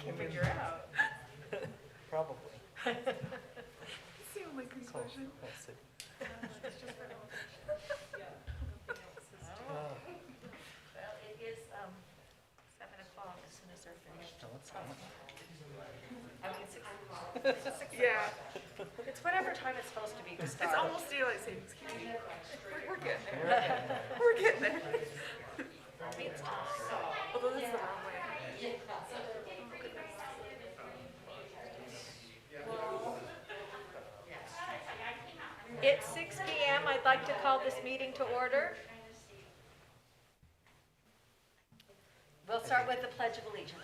can figure out. Probably. It's the only conclusion. We'll see. Well, it is 7 o'clock as soon as they're finished. No, it's not. I mean, 6 o'clock. It's 6 Yeah, o'clock. It's whatever time it's supposed to be to it's start. almost daylight savings. We're getting there. We're getting there. Although this is the wrong way. It's 6 p.m. I'd like to call this meeting to order. We'll start with the Pledge of Allegiance.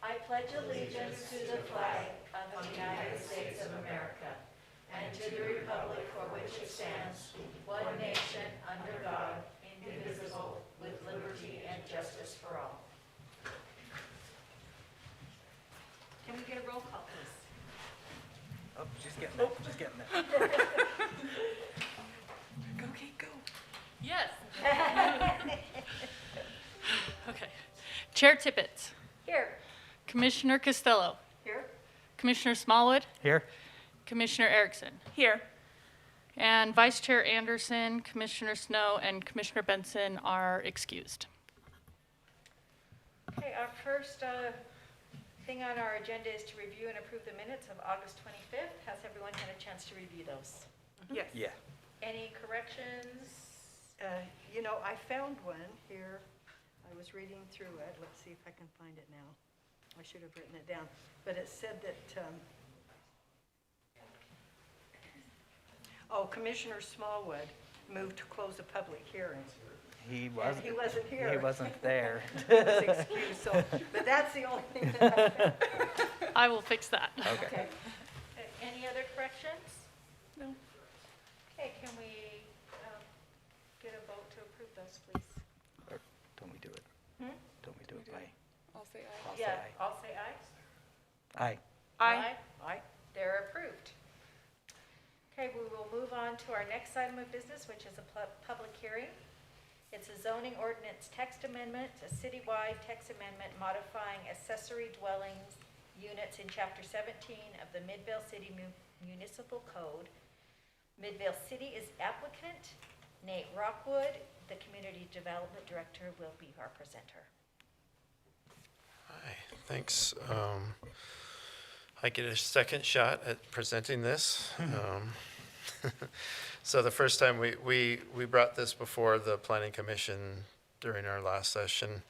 I pledge allegiance to the flag of the United States of America and to the republic for which it stands, one nation, under God, indivisible, with liberty and justice for all. Can we get a roll call, please? Oh, she's getting it. She's getting it. Go, Kate, go. Yes. Okay. Chair Tippett, Here. Commissioner Costello, Here. Commissioner Smallwood, Here? Commissioner Erickson, Here. and Vice Chair Anderson, Commissioner Snow, and Commissioner Benson are excused. Okay, our first thing on our agenda is to review and approve the minutes of August 25th. Has everyone had a chance to review those? Yes. Yeah. Any corrections? You know, I found one here. I was reading through it. Let's see if I can find it now. I should have written it down. But it said that, Commissioner Smallwood moved to close a public hearing. He And wasn't. he wasn't here. He wasn't there. He was excused, so, but that's the only thing that I found. I will fix that. Okay. Okay. Any other corrections? No. Okay, can we get a vote to approve those, please? Or don't we do it? Hmm? Don't we do it by? I'll say aye. I'll say Yeah, aye. I'll say aye. Aye. Aye. Aye. They're approved. Okay, we will move on to our next item of business, which is a public hearing. It's a zoning ordinance text amendment, a citywide text amendment modifying accessory dwellings units in Chapter 17 of the Midvale City Municipal Code. Midvale City is applicant. Nate Rockwood, the Community Development Director, will be our presenter. Hi, thanks. I get a second shot at presenting this. So the first time we brought this before the Planning Commission during our last session,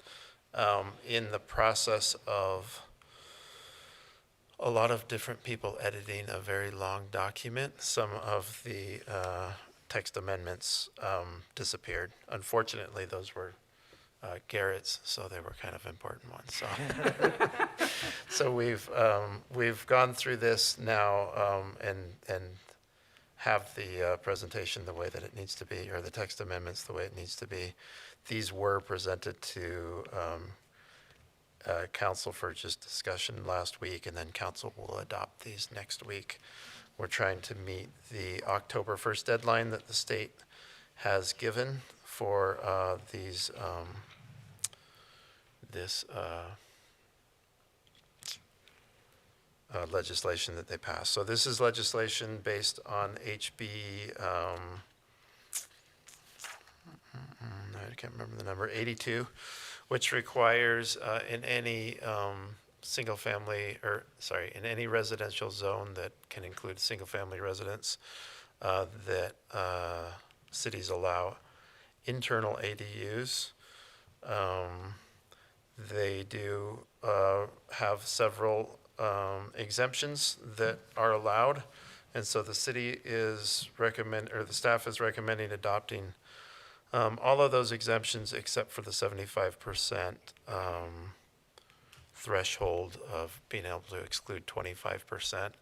in the process of a lot of different people editing a very long document, some of the text amendments disappeared. Unfortunately, those were Garrett's, so they were kind of important ones. So, so we've gone through this now and have the presentation the way that it needs to be, or the text amendments the way it needs to be. These were presented to council for just discussion last week, and then council will adopt these next week. We're trying to meet the October 1st deadline that the state has given for this legislation that they passed. So this is legislation based on HB, I can't remember the number, 82, which requires in any in any residential zone that can include single-family residence, that cities allow internal ADUs. They do have several exemptions that are allowed, and so the city is the staff is recommending adopting all of those exemptions except for the 75% threshold of being able to exclude 25%.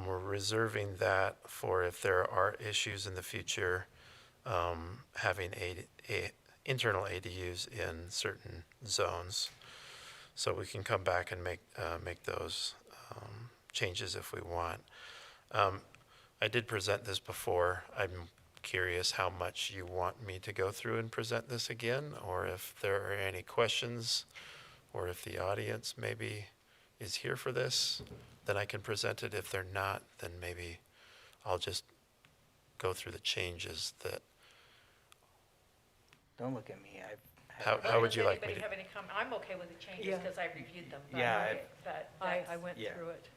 We're reserving that for if there are issues in the future having internal ADUs in certain zones. So we can come back and make those changes if we want. I did present this before. I'm curious how much you want me to go through and present this again, or if there are any questions, or if the audience maybe is here for this, then I can present it. If they're not, then maybe I'll just go through the changes that, Don't look at me. how would you like me Does anybody to? have any comment? I'm okay with the changes Yeah. because I reviewed them. Yeah, But I that's- went Yeah. through it.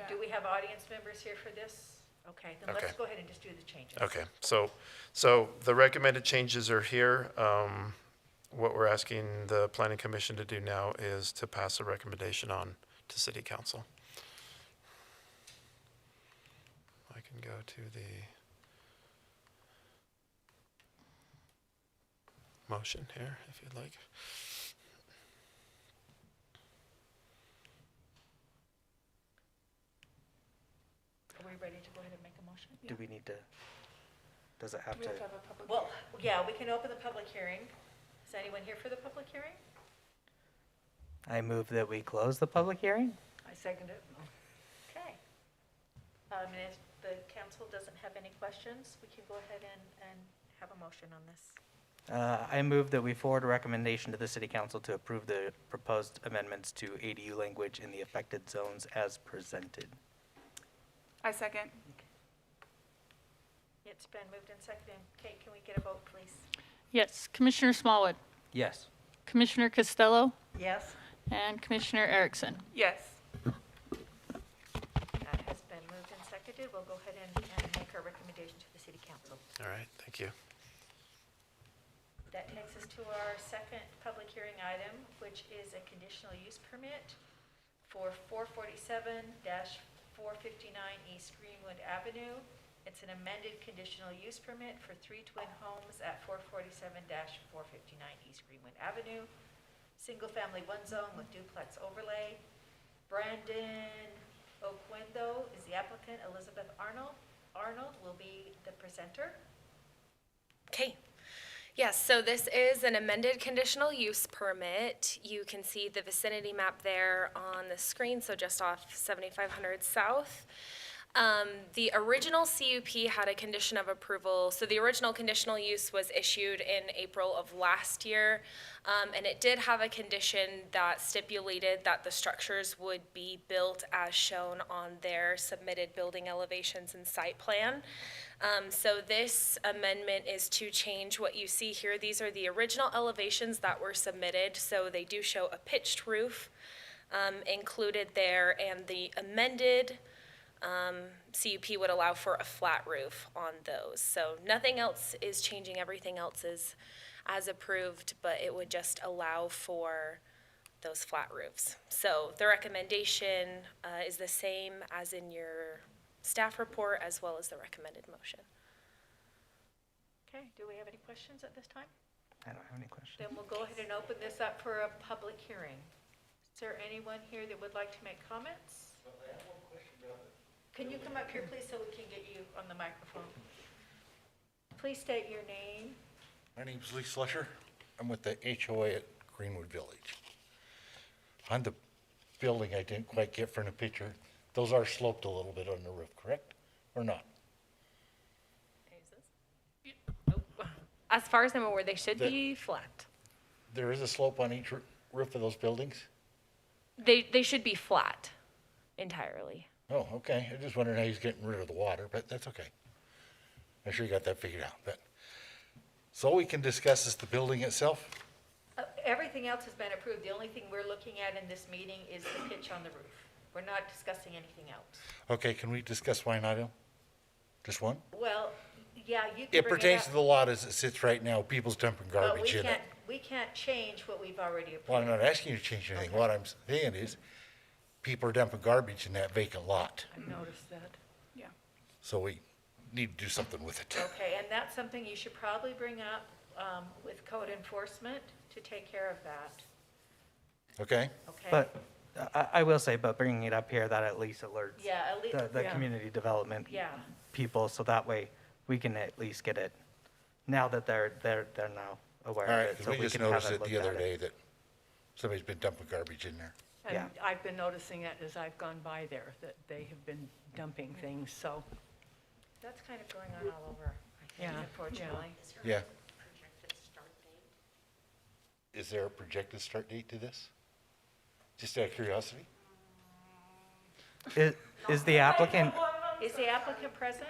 do we have audience members here for this? Okay, then let's Okay. go ahead and just do the changes. Okay, so the recommended changes are here. What we're asking the planning commission to do now is to pass a recommendation on to city council. I can go to the motion here, if you'd like. Are we ready to go ahead and make a motion? Do we need to, does it have We to? have to have a public. Well, yeah, we can open the public hearing. Is anyone here for the public hearing? I move that we close the public hearing? I second it. Okay. And if the council doesn't have any questions, we can go ahead and have a motion on this. I move that we forward a recommendation to the city council to approve the proposed amendments to ADU language in the affected zones as presented. I second. It's been moved and seconded. Kate, can we get a vote, please? Yes, Commissioner Smallwood, Yes. Commissioner Costello, Yes? and Commissioner Erickson. Yes. That has been moved and seconded. We'll go ahead and make our recommendation to the city council. All right, thank you. That takes us to our second public hearing item, which is a conditional use permit for 447-459 East Greenwood Avenue. It's an amended conditional use permit for 3 twin homes at 447-459 East Greenwood Avenue. Single-family one zone with duplex overlay. Brandon Oquendo is the applicant. Elizabeth Arnold will be the presenter. Okay. Yes, so this is an amended conditional use permit. You can see the vicinity map there on the screen, so just off 7500 South. The original CUP had a condition of approval. So the original conditional use was issued in April of last year. And it did have a condition that stipulated that the structures would be built as shown on their submitted building elevations and site plan. So this amendment is to change what you see here. These are the original elevations that were submitted. So they do show a pitched roof included there, and the amended CUP would allow for a flat roof on those. So nothing else is changing, everything else is as approved, but it would just allow for those flat roofs. So the recommendation is the same as in your staff report as well as the recommended motion. Okay, do we have any questions at this time? I don't have any questions. Then we'll go ahead and open this up for a public hearing. Is there anyone here that would like to make comments? Can you come up here, please, so we can get you on the microphone? Please state your name. My name's Lee Slusher. I'm with the HOA at Greenwood Village. On the building, I didn't quite get from the picture, those are sloped a little bit on the roof, correct? Or not? As far as I'm aware, they should The- be flat. There is a slope on each roof of those buildings? They should be flat entirely. Oh, okay. I just wondered how he's getting rid of the water, but that's okay. I'm sure you got that figured out, but. So all we can discuss is the building itself? Everything else has been approved. The only thing we're looking at in this meeting is the pitch on the roof. We're not discussing anything else. Okay, can we discuss line item? Just one? Well, yeah, you can It bring pertains up, to the lot as it sits right now, people's dumping but garbage in it. we can't change what we've already Well, I'm approved. not asking you to change anything. What I'm saying is, people are dumping garbage in that vacant lot. I've noticed that. So we need to do something with it. Okay, and that's something you should probably bring up with code enforcement to take care of that, Okay? okay? But I will say, but bringing it up here, that at least alerts Yeah, at least, the Yeah. community development yeah, people, so that way we can at least get it, now that they're now aware All of right, it. 'cause so we just can have noticed it it the looked other at day that somebody's been dumping garbage in there. Yeah. And I've been noticing it as I've gone by there, that they have been dumping things, so. that's kind of going on all over, I Yeah, unfortunately. Yeah. Is there a projected start date to this? Just out of curiosity? Is the applicant, Is the applicant present?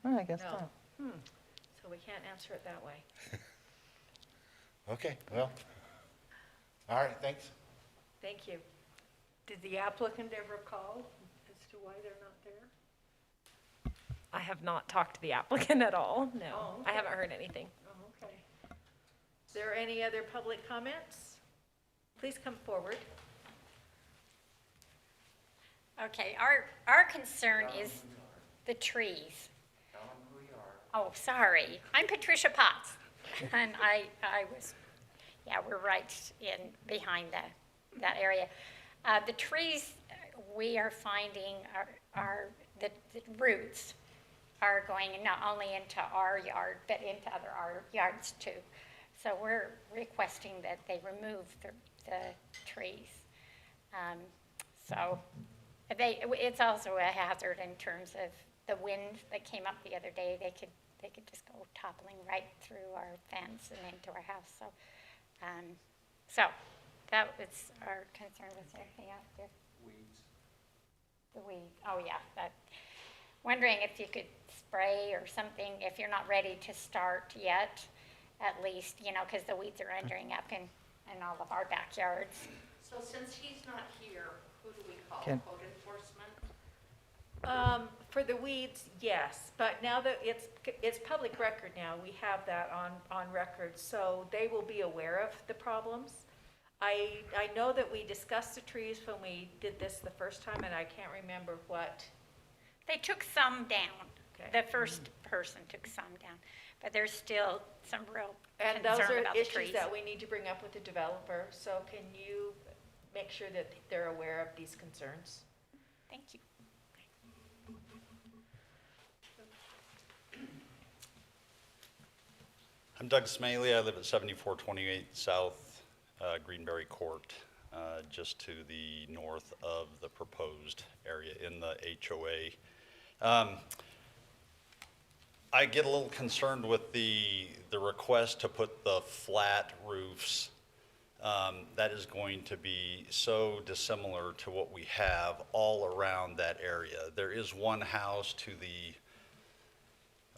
well, I guess No. not. So we can't answer it that way. Okay, well, all right, thanks. Thank you. Did the applicant ever call as to why they're not there? I have not talked to the applicant at all, no. Oh, I haven't heard anything. Oh, okay. Is there any other public comments? Please come forward. Okay, our concern is the trees. Oh, sorry. I'm Patricia Potts. And I was, yeah, we're right in behind that area. The trees we are finding are the roots are going not only into our yard, but into our yards too. So we're requesting that they remove the trees. So it's also a hazard in terms of the wind that came up the other day. They could just go toppling right through our fence and into our house. So, so that was our concern. Was there anything out there? Weeds. The weed. Oh yeah. That. Wondering if you could spray or something if you're not ready to start yet, at least, you know, because the weeds are entering up in all of our backyards. So since he's not here, who do we call? Ken. Code enforcement? For the weeds, yes, but now that it's public record now, we have that on record, so they will be aware of the problems. I know that we discussed the trees when we did this the first time, and I can't remember what. They took some down. Okay. The first person took some down, but there's still some real And those concern are about the issues trees. that we need to bring up with the developer, so can you make sure that they're aware of these concerns? Thank you. I'm Doug Smaley. I live at 7428 South Greenberry Court, just to the north of the proposed area in the HOA. I get a little concerned with the request to put the flat roofs. That is going to be so dissimilar to what we have all around that area. There is one house to the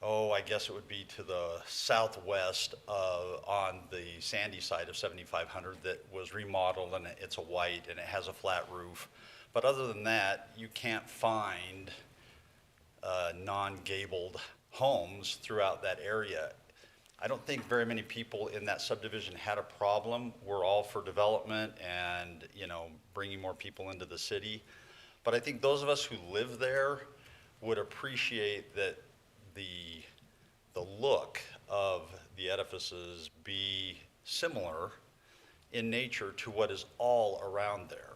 I guess it would be to the southwest on the sandy side of 7500 that was remodeled, and it's a white and it has a flat roof. But other than that, you can't find non-gabled homes throughout that area. I don't think very many people in that subdivision had a problem. We're all for development and, you know, bringing more people into the city. But I think those of us who live there would appreciate that the look of the edifices be similar in nature to what is all around there.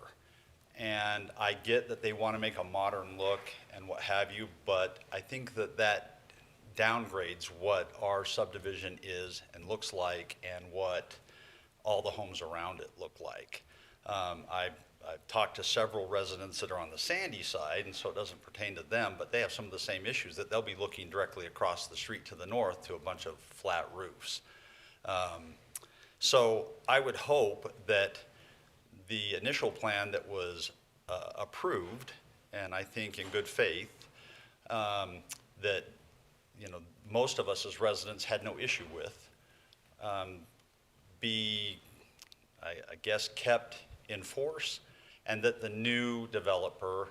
And I get that they want to make a modern look and what have you, but I think that downgrades what our subdivision is and looks like and what all the homes around it look like. I've talked to several residents that are on the sandy side, and so it doesn't pertain to them, but they have some of the same issues, that they'll be looking directly across the street to the north to a bunch of flat roofs. So I would hope that the initial plan that was approved, and I think in good faith, that, you know, most of us as residents had no issue with, be, I guess, kept in force, and that the new developer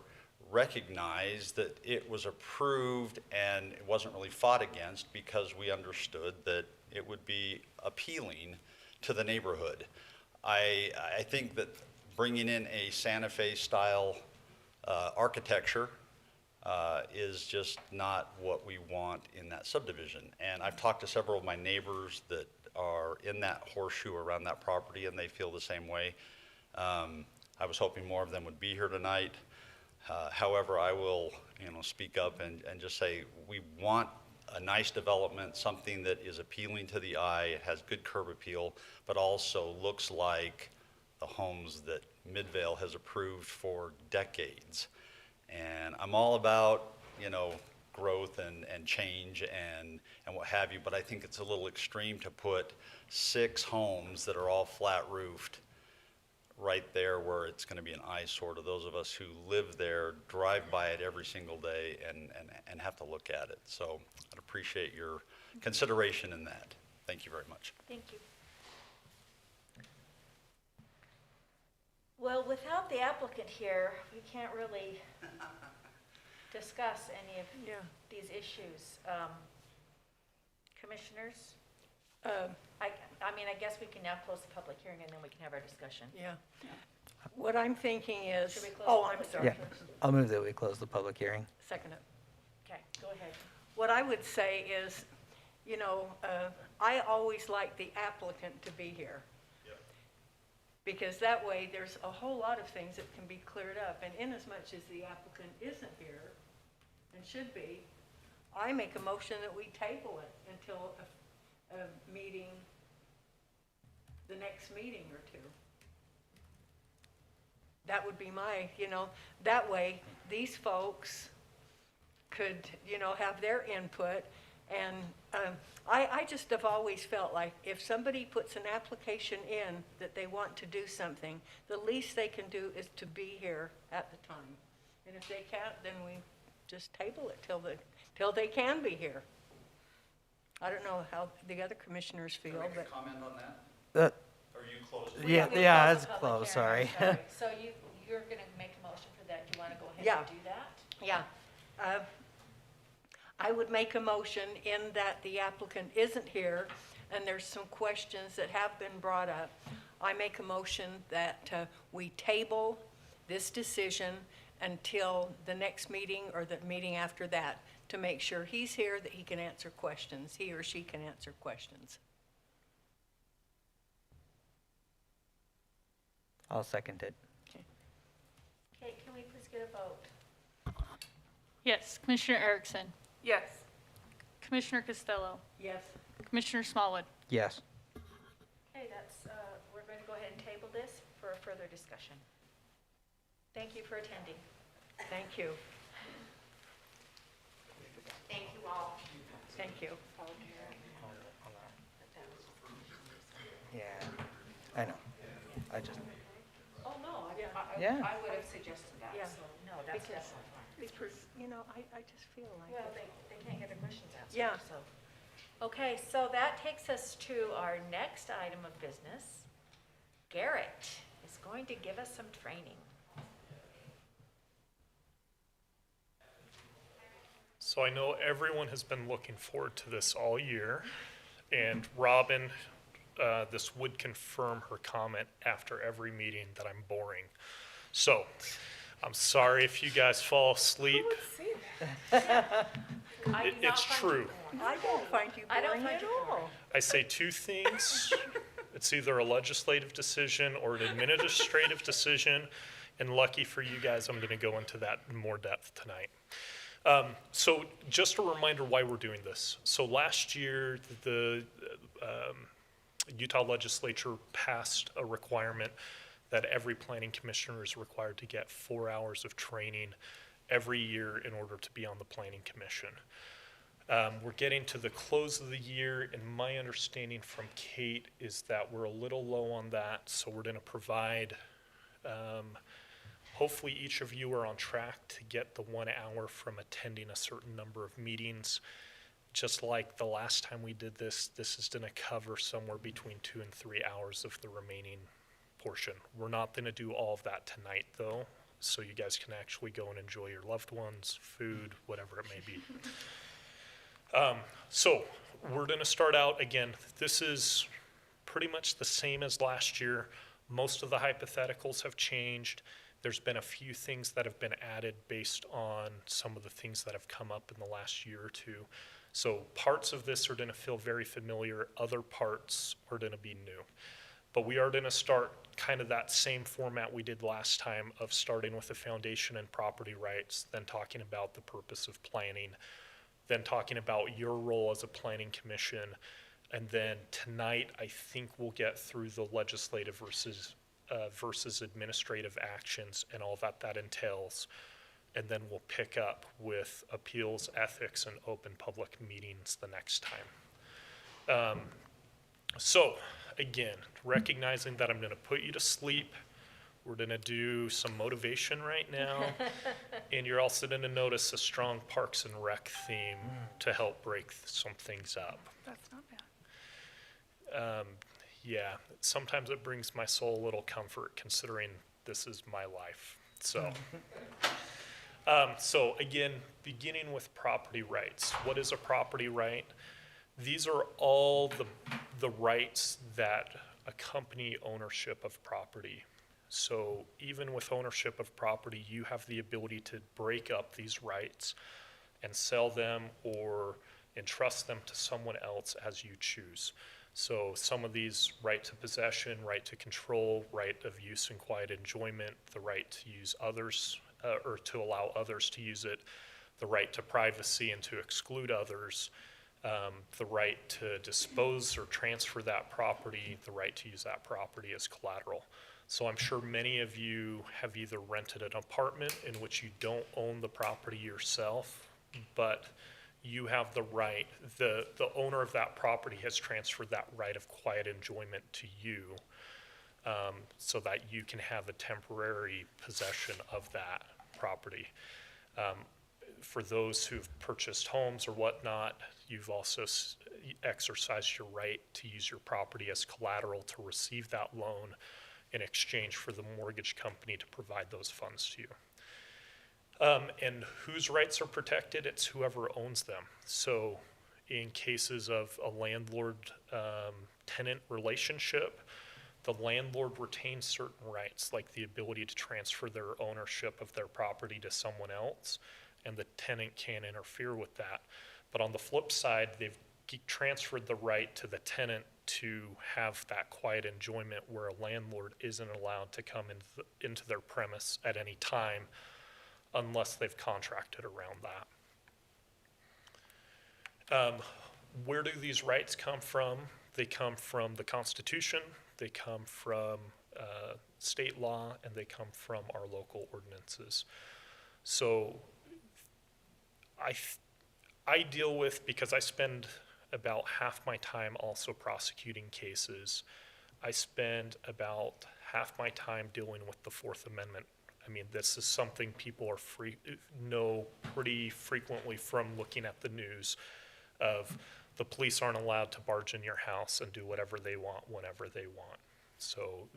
recognized that it was approved and it wasn't really fought against, because we understood that it would be appealing to the neighborhood. I think that bringing in a Santa Fe style architecture is just not what we want in that subdivision. And I've talked to several of my neighbors that are in that horseshoe around that property, and they feel the same way. I was hoping more of them would be here tonight. However, I will, you know, speak up and just say we want a nice development, something that is appealing to the eye, has good curb appeal, but also looks like the homes that Midvale has approved for decades. And I'm all about, you know, growth and change and what have you, but I think it's a little extreme to put 6 homes that are all flat roofed right there where it's going to be an eyesore to those of us who live there, drive by it every single day, and have to look at it. So I'd appreciate your consideration in that. Thank you very much. Thank you. Well, without the applicant here, we can't really discuss any of Yeah. these issues. Commissioners? I mean, I guess we can now close the public hearing and then we can have our discussion. Yeah. What I'm thinking is, Should we close oh, the I'm public sorry. Yeah, I'll move that we close the public hearing. Second it. Okay, go ahead. What I would say is, you know, I always like the applicant to be here. Because that way, there's a whole lot of things that can be cleared up. And inasmuch as the applicant isn't here, and should be, I make a motion that we table it until a meeting, the next meeting or two. That would be my, you know, that way, these folks could, you know, have their input. And I just have always felt like if somebody puts an application in that they want to do something, the least they can do is to be here at the time. And if they can't, then we just table it till they can be here. I don't know how the other commissioners feel, but comment on that? Or you closed it? Yeah, We yeah, closed it's the public closed, hearing, sorry. So you're going to make a motion for that. Do you want to go ahead Yeah. and do that? yeah. I would make a motion in that the applicant isn't here and there's some questions that have been brought up. I make a motion that we table this decision until the next meeting or the meeting after that to make sure he's here, that he can answer questions, he or she can answer questions. I'll second it. Okay, can we please get a vote? Yes, Commissioner Erickson, Yes. Commissioner Costello, Yes. Commissioner Smallwood. Yes. Okay, we're going to go ahead and table this for further discussion. Thank you for attending. Thank you. Thank you all. Thank you. Yeah, I know. I just, Oh, no, Yeah. I would have suggested that, Yeah. so, no, that's Because- definitely fine. Because, you know, I just feel like. Well, they can't get their questions answered. Yeah. So. Okay, so that takes us to our next item of business. Garrett is going to give us some training. So I know everyone has been looking forward to this all year, and Robin, this would confirm her comment after every meeting that I'm boring. So, I'm sorry if you guys fall asleep. It's true. I don't find you I don't boring find at you all. boring. I say 2 things. It's either a legislative decision or an administrative decision, and lucky for you guys, I'm gonna go into that in more depth tonight. So just a reminder why we're doing this. So last year, the Utah legislature passed a requirement that every planning commissioner is required to get 4 hours of training every year in order to be on the planning commission. We're getting to the close of the year, and my understanding from Kate is that we're a little low on that, so we're gonna provide, hopefully each of you are on track to get the 1 hour from attending a certain number of meetings. Just like the last time we did this, this is gonna cover somewhere between 2 and 3 hours of the remaining portion. We're not gonna do all of that tonight though, so you guys can actually go and enjoy your loved ones, food, whatever it may be. So we're gonna start out, again, this is pretty much the same as last year. Most of the hypotheticals have changed. There's been a few things that have been added based on some of the things that have come up in the last year or two. So parts of this are gonna feel very familiar, other parts are gonna be new. But we are gonna start kind of that same format we did last time of starting with the foundation and property rights, then talking about the purpose of planning, then talking about your role as a planning commission, and then tonight, I think we'll get through the legislative versus administrative actions and all that entails. and then we'll pick up with appeals, ethics, and open public meetings the next time. So, again, recognizing that I'm going to put you to sleep, we're going to do some motivation right now, and you're also going to notice a strong Parks and Rec theme to help break some things up. That's not bad. Yeah, sometimes it brings my soul a little comfort considering this is my life. So, so again, beginning with property rights. What is a property right? These are all the rights that accompany ownership of property. So even with ownership of property, you have the ability to break up these rights and sell them or entrust them to someone else as you choose. So some of these: right to possession, right to control, right of use and quiet enjoyment, the right to use others, or to allow others to use it, the right to privacy and to exclude others, the right to dispose or transfer that property, the right to use that property as collateral. So I'm sure many of you have either rented an apartment in which you don't own the property yourself, but you have the right, the owner of that property has transferred that right of quiet enjoyment to you, so that you can have a temporary possession of that property. For those who've purchased homes or whatnot, you've also exercised your right to use your property as collateral to receive that loan in exchange for the mortgage company to provide those funds to you. And whose rights are protected? It's whoever owns them. So in cases of a landlord-tenant relationship, the landlord retains certain rights, like the ability to transfer their ownership of their property to someone else, and the tenant can't interfere with that. But on the flip side, they've transferred the right to the tenant to have that quiet enjoyment where a landlord isn't allowed to come into their premise at any time unless they've contracted around that. Where do these rights come from? They come from the Constitution, they come from state law, and they come from our local ordinances. So I deal with, because I spend about half my time also prosecuting cases, I spend about half my time dealing with the Fourth Amendment. I mean, this is something people know pretty frequently from looking at the news of the police aren't allowed to barge in your house and do whatever they want whenever they want. So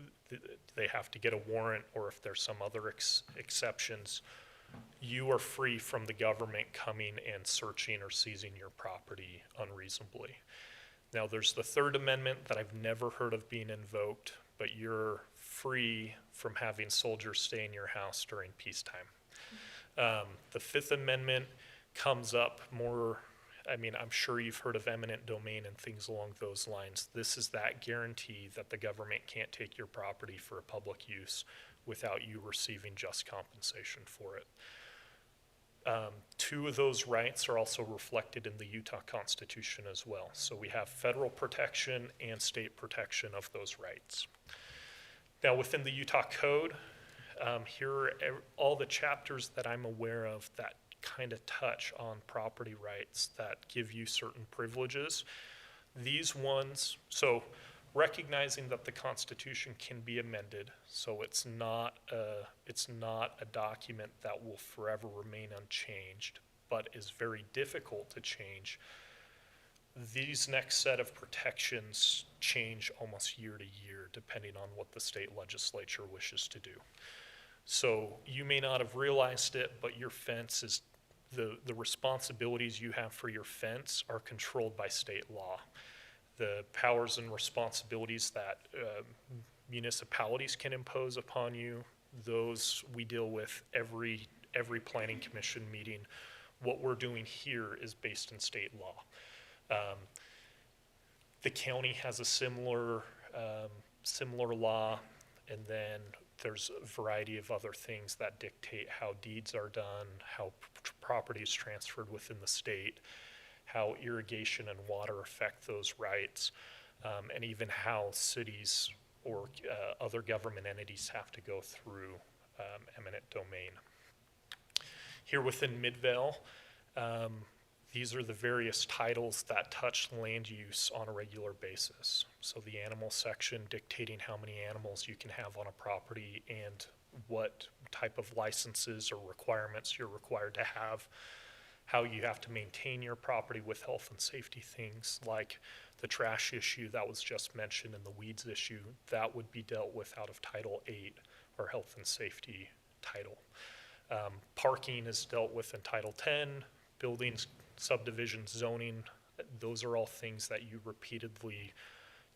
they have to get a warrant, or if there's some other exceptions, you are free from the government coming and searching or seizing your property unreasonably. Now, there's the Third Amendment that I've never heard of being invoked, but you're free from having soldiers stay in your house during peacetime. The Fifth Amendment comes up more, I mean, I'm sure you've heard of eminent domain and things along those lines. This is that guarantee that the government can't take your property for a public use without you receiving just compensation for it. Two of those rights are also reflected in the Utah Constitution as well. So we have federal protection and state protection of those rights. Now, within the Utah Code, here are all the chapters that I'm aware of that kind of touch on property rights that give you certain privileges. These ones, so recognizing that the Constitution can be amended, so it's not a document that will forever remain unchanged, but is very difficult to change. These next set of protections change almost year to year, depending on what the state legislature wishes to do. So you may not have realized it, but your fence is, the responsibilities you have for your fence are controlled by state law. The powers and responsibilities that municipalities can impose upon you, those we deal with every planning commission meeting. What we're doing here is based in state law. The county has a similar law, and then there's a variety of other things that dictate how deeds are done, how property is transferred within the state, how irrigation and water affect those rights, and even how cities or other government entities have to go through eminent domain. Here within Midvale, these are the various titles that touch land use on a regular basis. So the animal section dictating how many animals you can have on a property and what type of licenses or requirements you're required to have, how you have to maintain your property with health and safety things like the trash issue that was just mentioned and the weeds issue, that would be dealt with out of Title 8 or Health and Safety title. Parking is dealt with in Title 10, buildings, subdivisions, zoning, those are all things that you repeatedly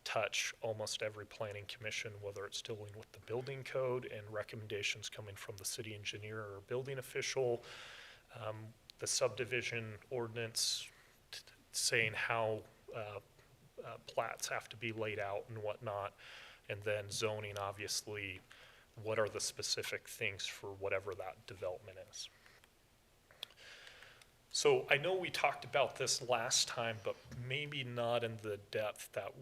touch almost every planning commission, whether it's dealing with the building code and recommendations coming from the city engineer or building official, the subdivision ordinance saying how plats have to be laid out and whatnot, and then zoning, obviously, what are the specific things for whatever that development is. So I know we talked about this last time, but maybe not in the depth that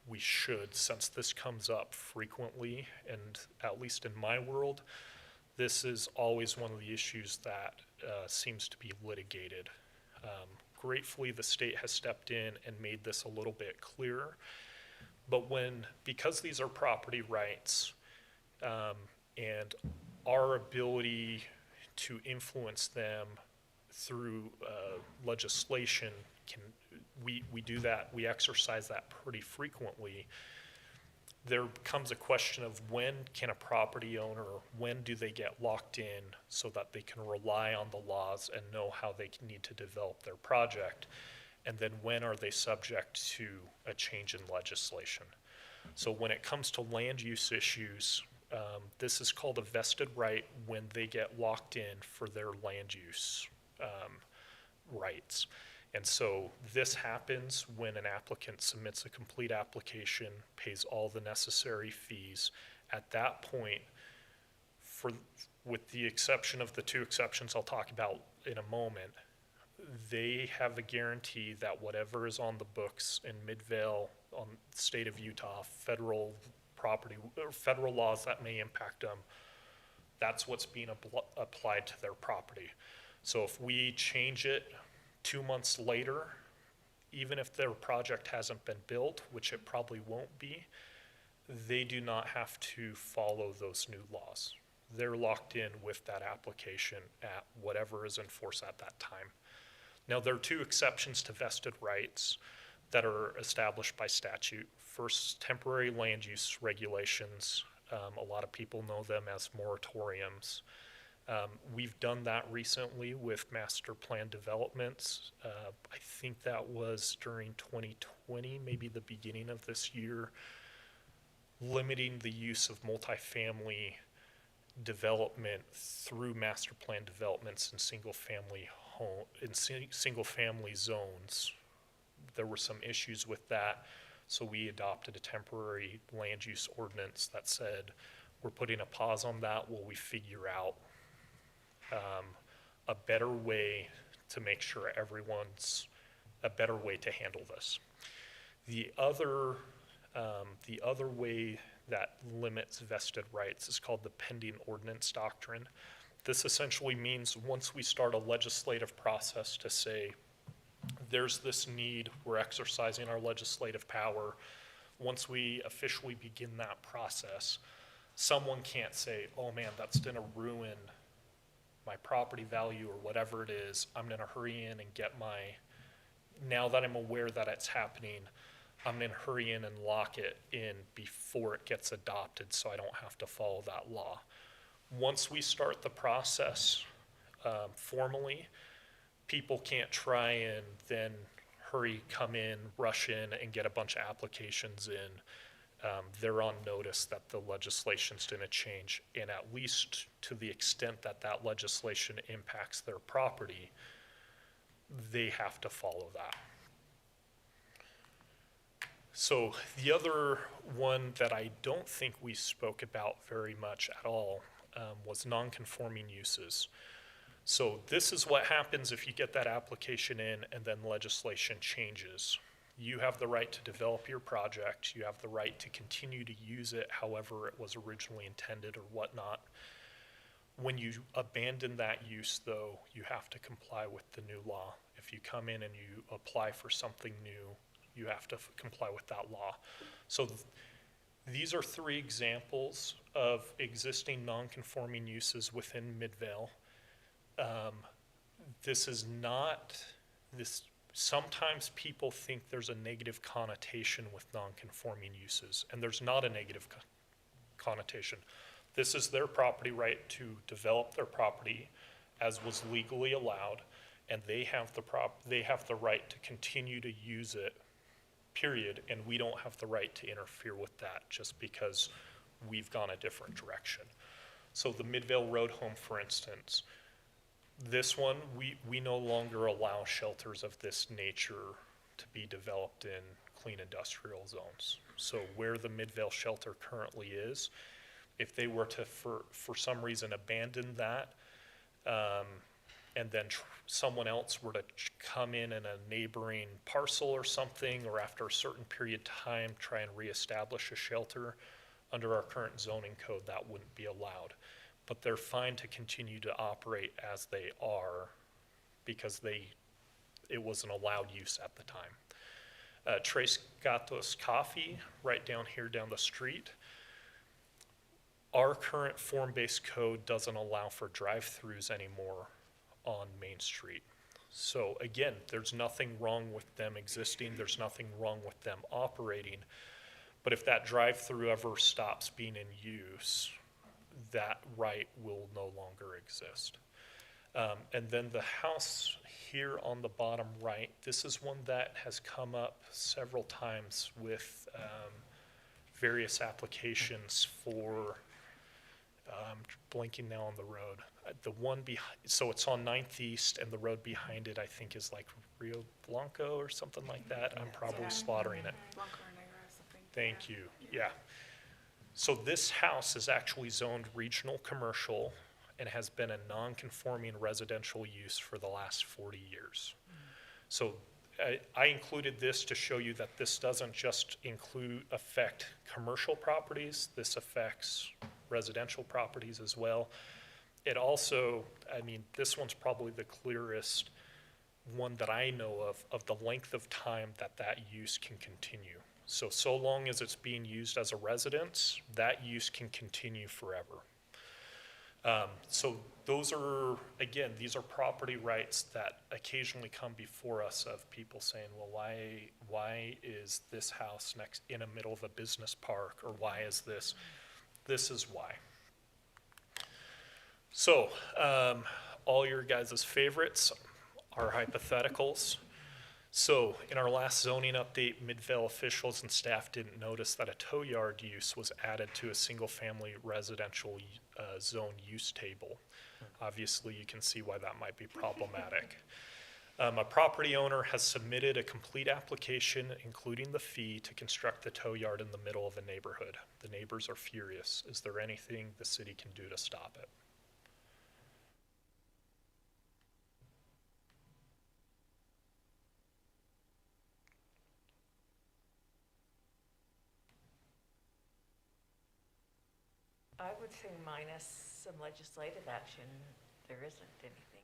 we should, since this comes up frequently, and at least in my world, this is always one of the issues that seems to be litigated. Gratefully, the state has stepped in and made this a little bit clearer, but because these are property rights, and our ability to influence them through legislation, we do that, we exercise that pretty frequently. There comes a question of when can a property owner, when do they get locked in so that they can rely on the laws and know how they need to develop their project, and then when are they subject to a change in legislation. So when it comes to land use issues, this is called a vested right when they get locked in for their land use rights. And so this happens when an applicant submits a complete application, pays all the necessary fees. At that point, with the exception of the two exceptions I'll talk about in a moment, they have a guarantee that whatever is on the books in Midvale, on the state of Utah, federal property, or federal laws that may impact them, that's what's being applied to their property. So if we change it 2 months later, even if their project hasn't been built, which it probably won't be, they do not have to follow those new laws. They're locked in with that application at whatever is in force at that time. Now, there are two exceptions to vested rights that are established by statute. First, temporary land use regulations. A lot of people know them as moratoriums. We've done that recently with master plan developments. I think that was during 2020, maybe the beginning of this year, limiting the use of multifamily development through master plan developments in single family zones. There were some issues with that, so we adopted a temporary land use ordinance that said we're putting a pause on that while we figure out a better way to make sure a better way to handle this. The other way that limits vested rights is called the pending ordinance doctrine. This essentially means once we start a legislative process to say, there's this need, we're exercising our legislative power. Once we officially begin that process, someone can't say, oh man, that's gonna ruin my property value or whatever it is. I'm gonna hurry in and get now that I'm aware that it's happening, I'm gonna hurry in and lock it in before it gets adopted so I don't have to follow that law. Once we start the process formally, people can't try and then come in, rush in, and get a bunch of applications in. They're on notice that the legislation's gonna change, and at least to the extent that that legislation impacts their property, they have to follow that. So the other one that I don't think we spoke about very much at all was non-conforming uses. So this is what happens if you get that application in and then legislation changes. You have the right to develop your project. You have the right to continue to use it however it was originally intended or whatnot. When you abandon that use, though, you have to comply with the new law. If you come in and you apply for something new, you have to comply with that law. So these are 3 examples of existing non-conforming uses within Midvale. Sometimes people think there's a negative connotation with non-conforming uses, and there's not a negative connotation. This is their property right to develop their property as was legally allowed, and they have the right to continue to use it, period, and we don't have the right to interfere with that just because we've gone a different direction. So the Midvale Road home, for instance, this one, we no longer allow shelters of this nature to be developed in clean industrial zones. So where the Midvale shelter currently is, if they were to, for some reason, abandon that, and then someone else were to come in a neighboring parcel or something, or after a certain period of time, try and reestablish a shelter, under our current zoning code, that wouldn't be allowed. But they're fine to continue to operate as they are because it was an allowed use at the time. Tres Gatos Coffee, right down here down the street. Our current form-based code doesn't allow for drive-throughs anymore on Main Street. So again, there's nothing wrong with them existing, there's nothing wrong with them operating, but if that drive-through ever stops being in use, that right will no longer exist. And then the house here on the bottom right, this is one that has come up several times with various applications for, blinking now on the road. The one so it's on 9th East, and the road behind it, I think, is like Rio Blanco or something like that. I'm probably slaughtering it. Thank you, yeah. So this house is actually zoned regional commercial and has been a non-conforming residential use for the last 40 years. So I included this to show you that this doesn't just affect commercial properties, this affects residential properties as well. It also, I mean, this one's probably the clearest one that I know of the length of time that use can continue. So long as it's being used as a residence, that use can continue forever. So those are, again, these are property rights that occasionally come before us of people saying, well, why is this house in the middle of a business park, or why is this? This is why. So all your guys' favorites are hypotheticals. So in our last zoning update, Midvale officials and staff didn't notice that a tow yard use was added to a single-family residential zone use table. Obviously, you can see why that might be problematic. A property owner has submitted a complete application, including the fee, to construct the tow yard in the middle of a neighborhood. The neighbors are furious. Is there anything the city can do to stop it? I would say minus some legislative action, there isn't anything.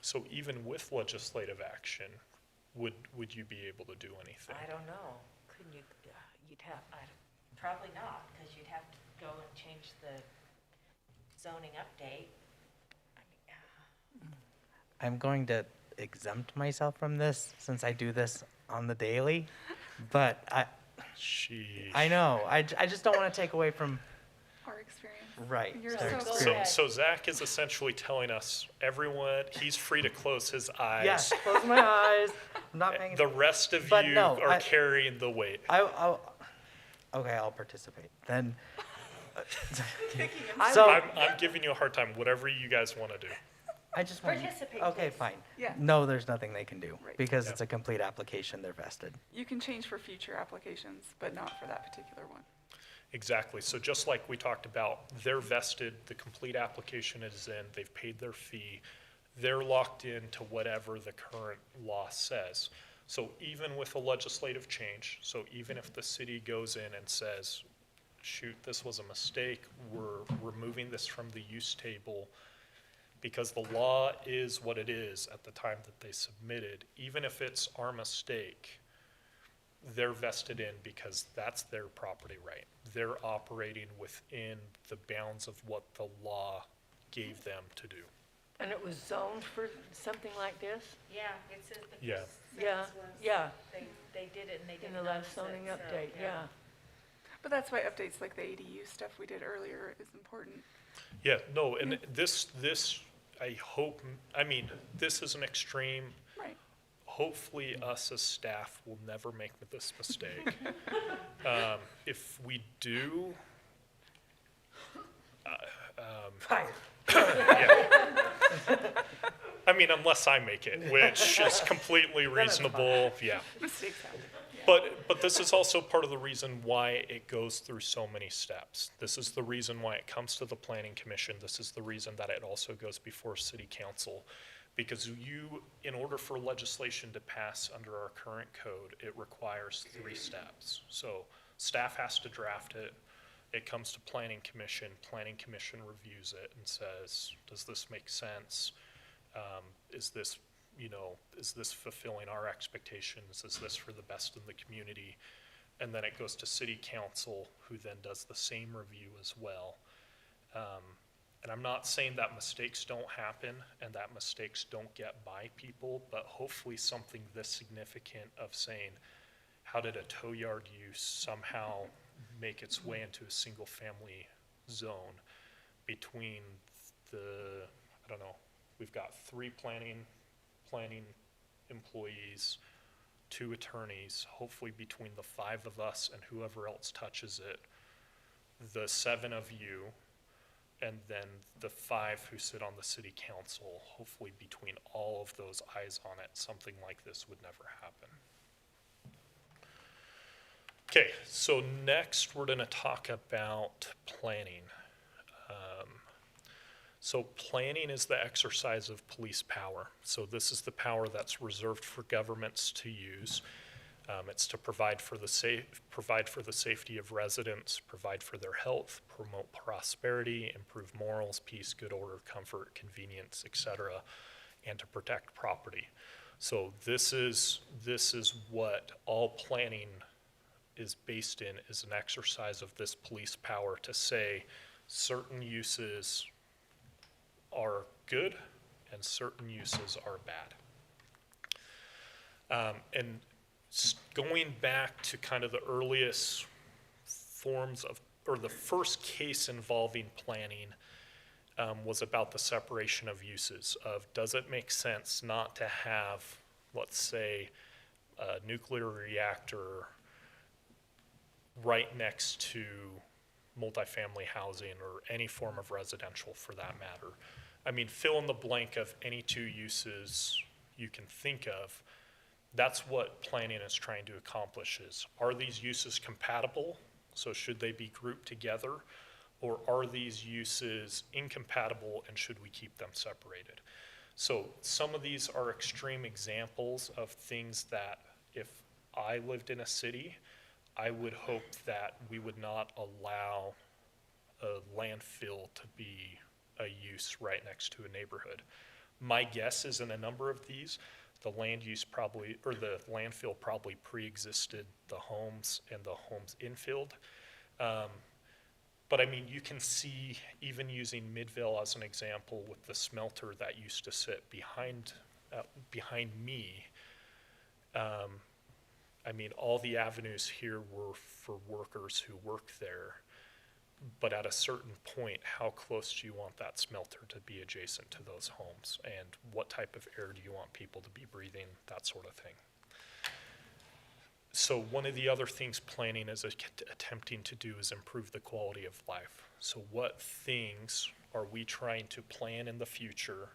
So even with legislative action, would you be able to do anything? I don't know. Couldn't you, you'd have, probably not, because you'd have to go and change the zoning update. I'm going to exempt myself from this since I do this on the daily, but Sheesh. I know, I just don't want to take away from, Our experience. right. You're their so experience. So Zach is essentially telling us, everyone, he's free to close his eyes. Yes, close my eyes, I'm not paying The attention. rest of But you no, are I- carrying the weight. Okay, I'll participate, then. I So, I'm giving you a hard time, whatever you guys want to do. I just want. Participate, Okay, please. fine. Yeah. No, there's nothing they can do, Right. because Yeah. it's a complete application, they're vested. You can change for future applications, but not for that particular one. Exactly. So just like we talked about, they're vested, the complete application is in, they've paid their fee, they're locked into whatever the current law says. So even with a legislative change, so even if the city goes in and says, shoot, this was a mistake, we're removing this from the use table, because the law is what it is at the time that they submitted, even if it's our mistake, they're vested in because that's their property right. They're operating within the bounds of what the law gave them to do. And it was zoned for something like this? Yeah, it says that Yeah. this Yeah, sentence was, yeah. they did it and they In didn't the last notice it, zoning so, update, yeah. But that's why updates like the ADU stuff we did earlier is important. Yeah, no, and this, I hope, I mean, this is an extreme. Right. Hopefully us as staff will never make this mistake. If we do, Fire. I mean, unless I make it, which is completely reasonable, yeah. Mistakes happen. But this is also part of the reason why it goes through so many steps. This is the reason why it comes to the planning commission. This is the reason that it also goes before city council. Because in order for legislation to pass under our current code, it requires 3 steps. So staff has to draft it. It comes to planning commission reviews it and says, does this make sense? Is this fulfilling our expectations? Is this for the best in the community? And then it goes to city council, who then does the same review as well. And I'm not saying that mistakes don't happen and that mistakes don't get by people, but hopefully something this significant of saying, how did a tow yard use somehow make its way into a single family zone between I don't know, we've got 3 planning employees, 2 attorneys, hopefully between the 5 of us and whoever else touches it, the 7 of you, and then the 5 who sit on the city council. Hopefully between all of those eyes on it, something like this would never happen. Okay, so next we're going to talk about planning. So planning is the exercise of police power. So this is the power that's reserved for governments to use. It's to provide for the safety of residents, provide for their health, promote prosperity, improve morals, peace, good order, comfort, convenience, etc., and to protect property. So this is what all planning is based in, is an exercise of this police power to say certain uses are good and certain uses are bad. And going back to kind of the earliest forms of, or the first case involving planning was about the separation of uses, of does it make sense not to have, let's say, a nuclear reactor right next to multifamily housing or any form of residential for that matter. I mean, fill in the blank of any 2 uses you can think of. That's what planning is trying to accomplish is, are these uses compatible? So should they be grouped together? Or are these uses incompatible and should we keep them separated? So some of these are extreme examples of things that if I lived in a city, I would hope that we would not allow a landfill to be a use right next to a neighborhood. My guess is in a number of these, the land use probably, or the landfill probably pre-existed the homes and the homes infilled. But I mean, you can see, even using Midvale as an example with the smelter that used to sit behind me, I mean, all the avenues here were for workers who work there. But at a certain point, how close do you want that smelter to be adjacent to those homes? And what type of air do you want people to be breathing? That sort of thing. So one of the other things planning is attempting to do is improve the quality of life. So what things are we trying to plan in the future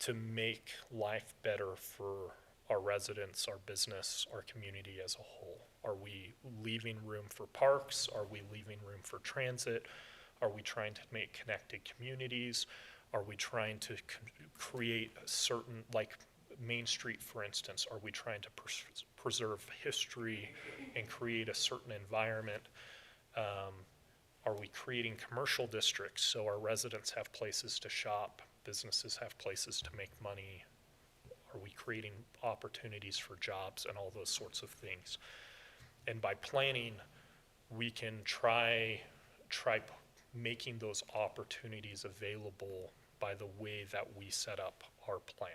to make life better for our residents, our business, our community as a whole? Are we leaving room for parks? Are we leaving room for transit? Are we trying to make connected communities? Are we trying to create a certain, like Main Street, for instance, are we trying to preserve history and create a certain environment? Are we creating commercial districts so our residents have places to shop, businesses have places to make money? Are we creating opportunities for jobs and all those sorts of things? And by planning, we can try making those opportunities available by the way that we set up our plan.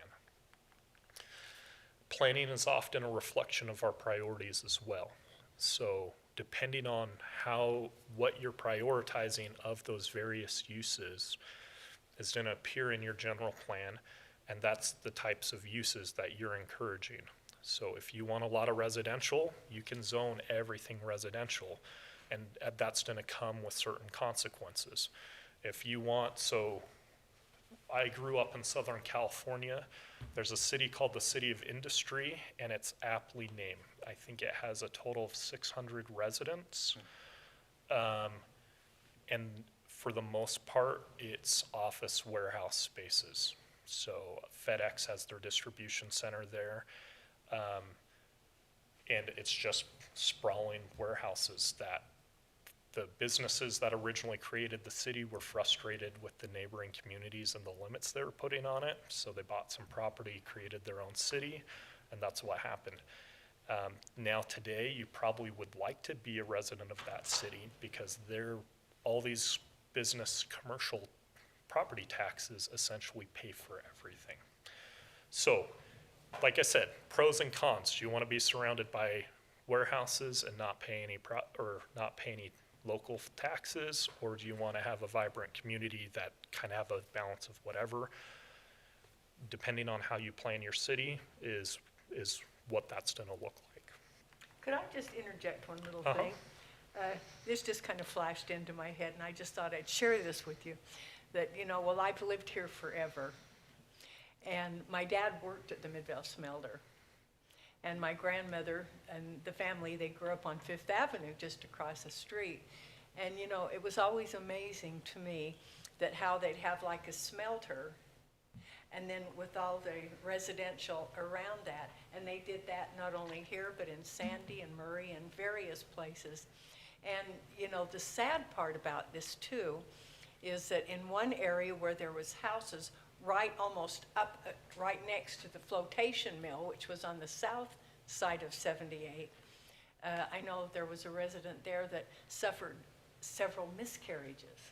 Planning is often a reflection of our priorities as well. So depending on what you're prioritizing of those various uses is going to appear in your general plan, and that's the types of uses that you're encouraging. So if you want a lot of residential, you can zone everything residential, and that's going to come with certain consequences. If you want, so I grew up in Southern California. There's a city called the City of Industry, and it's aptly named. I think it has a total of 600 residents. And for the most part, it's office warehouse spaces. So FedEx has their distribution center there. And it's just sprawling warehouses that the businesses that originally created the city were frustrated with the neighboring communities and the limits they were putting on it. So they bought some property, created their own city, and that's what happened. Now today, you probably would like to be a resident of that city because all these business commercial property taxes essentially pay for everything. So, like I said, pros and cons. Do you want to be surrounded by warehouses and not pay any local taxes, or do you want to have a vibrant community that kind of have a balance of whatever? Depending on how you plan your city is what that's going to look like. Could I just interject one little Uh-huh. thing? This just kind of flashed into my head, and I just thought I'd share this with you. That, well, I've lived here forever, and my dad worked at the Midvale Smelter. And my grandmother and the family, they grew up on Fifth Avenue, just across the street. And, it was always amazing to me that how they'd have like a smelter, and then with all the residential around that. And they did that not only here, but in Sandy and Murray and various places. And, the sad part about this too is that in one area where there was houses right almost up, right next to the flotation mill, which was on the south side of 78, I know there was a resident there that suffered several miscarriages.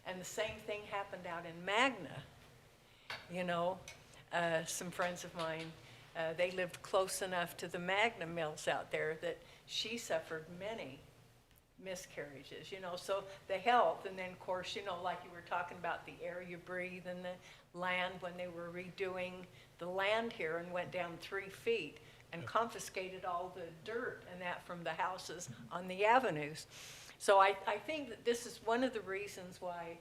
And the same thing happened out in Magna. Some friends of mine, they lived close enough to the Magna mills out there that she suffered many miscarriages, so the health, and then of course, like you were talking about the air you breathe and the land, when they were redoing the land here and went down 3 feet and confiscated all the dirt and that from the houses on the avenues. So I think that this is one of the reasons why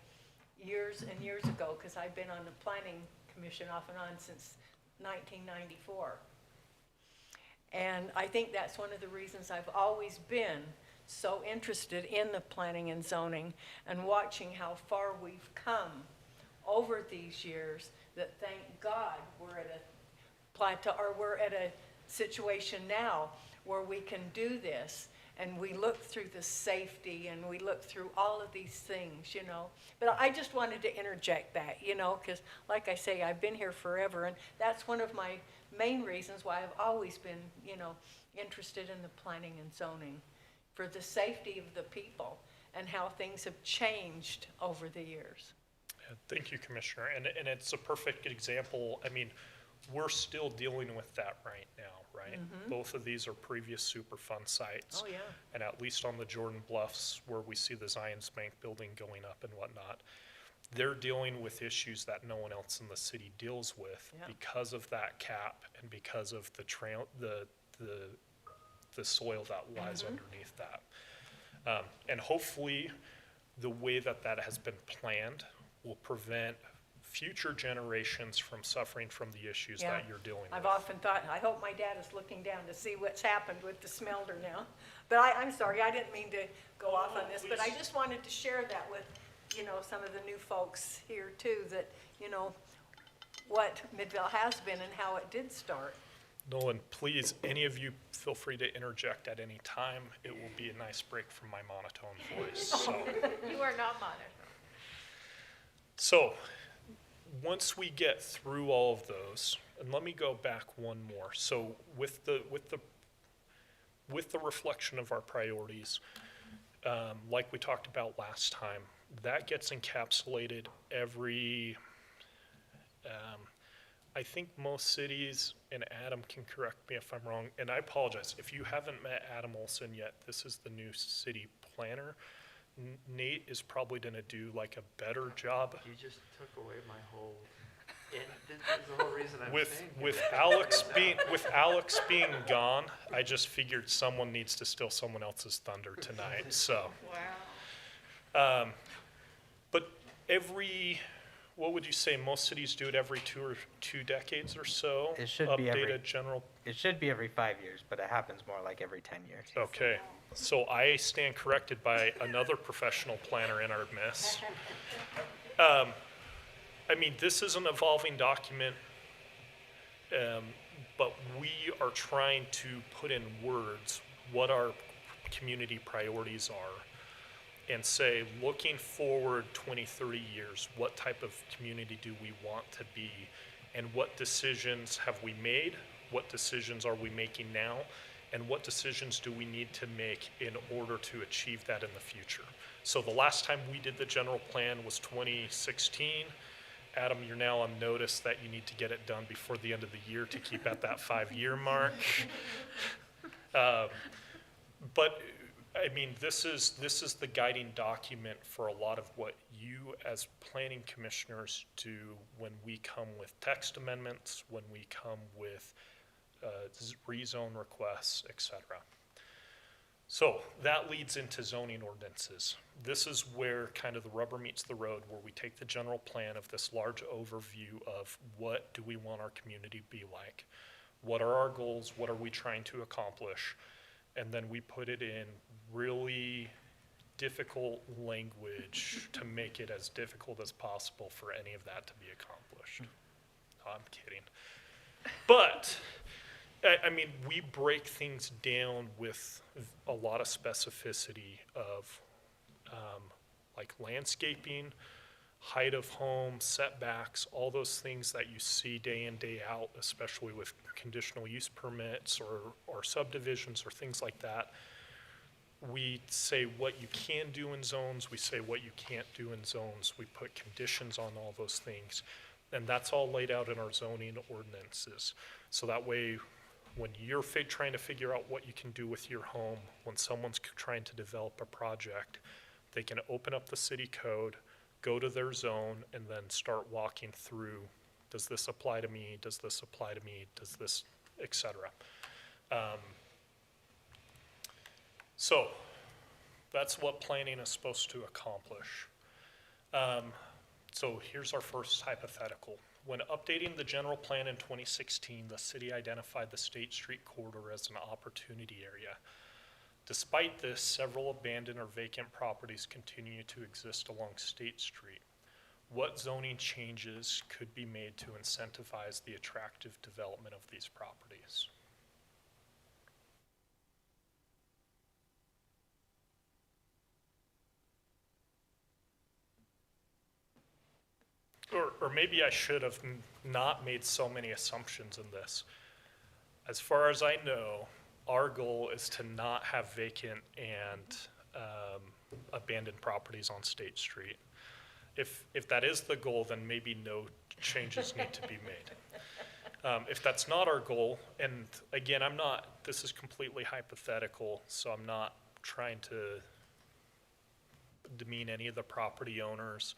years and years ago, because I've been on the planning commission off and on since 1994. And I think that's one of the reasons I've always been so interested in the planning and zoning and watching how far we've come over these years, that thank God we're at a plateau, or we're at a situation now where we can do this, and we look through the safety and we look through all of these things, But I just wanted to interject that, because like I say, I've been here forever, and that's one of my main reasons why I've always been, interested in the planning and zoning, for the safety of the people and how things have changed over the years. Yeah, thank you, Commissioner. And it's a perfect example. I mean, we're still dealing with that right now, right? Mm-hmm. Both of these are previous Superfund sites. Oh, yeah. And at least on the Jordan Bluffs, where we see the Zions Bank building going up and whatnot, they're dealing with issues that no one else in the city deals with because of that cap and because of the trail, the soil that lies underneath that. And hopefully, the way that has been planned will prevent future generations from suffering from the issues that you're dealing with. I've often thought, I hope my dad is looking down to see what's happened with the smelter now. But I'm sorry, I didn't mean to go off on this, but I just wanted to share that with, some of the new folks here too, that, what Midvale has been and how it did start. Nolan, please, any of you feel free to interject at any time. It will be a nice break from my monotone voice, so. You are not monitored. So, once we get through all of those, and let me go back one more. So with the reflection of our priorities, like we talked about last time, that gets encapsulated every, I think most cities, and Adam can correct me if I'm wrong, and I apologize, if you haven't met Adam Olson yet, this is the new city planner. Nate is probably gonna do like a better job. You just took away my whole, this is the whole reason I'm saying. With Alex being gone, I just figured someone needs to steal someone else's thunder tonight, so. Wow. But what would you say, most cities do it every 2 decades or so? It should be Update a general, It should be every 5 years, but it happens more like every 10 years. okay. So I stand corrected by another professional planner in our midst. I mean, this is an evolving document, but we are trying to put in words what our community priorities are and say, looking forward 20, 30 years, what type of community do we want to be? And what decisions have we made? What decisions are we making now? And what decisions do we need to make in order to achieve that in the future? So the last time we did the general plan was 2016. Adam, you're now on notice that you need to get it done before the end of the year to keep at that 5-year mark. But I mean, this is the guiding document for a lot of what you as planning commissioners do when we come with text amendments, when we come with rezone requests, et cetera. So that leads into zoning ordinances. This is where kind of the rubber meets the road, where we take the general plan of this large overview of what do we want our community to be like? What are our goals? What are we trying to accomplish? And then we put it in really difficult language to make it as difficult as possible for any of that to be accomplished. No, I'm kidding. But I mean, we break things down with a lot of specificity of like landscaping, height of home, setbacks, all those things that you see day in, day out, especially with conditional use permits or subdivisions or things like that. We say what you can do in zones, we say what you can't do in zones, we put conditions on all those things. And that's all laid out in our zoning ordinances. So that way, when you're trying to figure out what you can do with your home, when someone's trying to develop a project, they can open up the city code, go to their zone, and then start walking through, does this apply to me, does this apply to me, does this, et cetera. So that's what planning is supposed to accomplish. So here's our first hypothetical. When updating the general plan in 2016, the city identified the State Street corridor as an opportunity area. Despite this, several abandoned or vacant properties continue to exist along State Street. What zoning changes could be made to incentivize the attractive development of these properties? Or maybe I should have not made so many assumptions in this. As far as I know, our goal is to not have vacant and abandoned properties on State Street. If that is the goal, then maybe no changes need to be made. If that's not our goal, and again, this is completely hypothetical, so I'm not trying to demean any of the property owners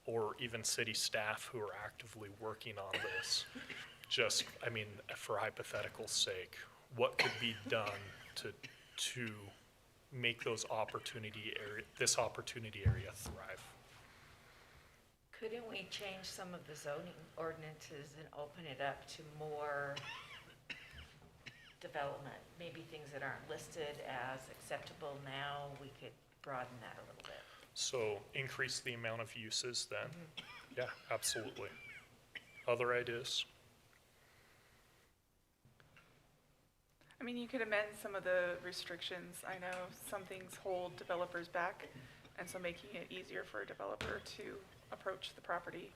or even city staff who are actively working on this. Just, I mean, for hypothetical's sake, what could be done to make this opportunity area thrive? Couldn't we change some of the zoning ordinances and open it up to more development? Maybe things that aren't listed as acceptable now, we could broaden that a little bit. So increase the amount of uses then? Yeah, absolutely. Other ideas? I mean, you could amend some of the restrictions. I know some things hold developers back, and so making it easier for a developer to approach the property.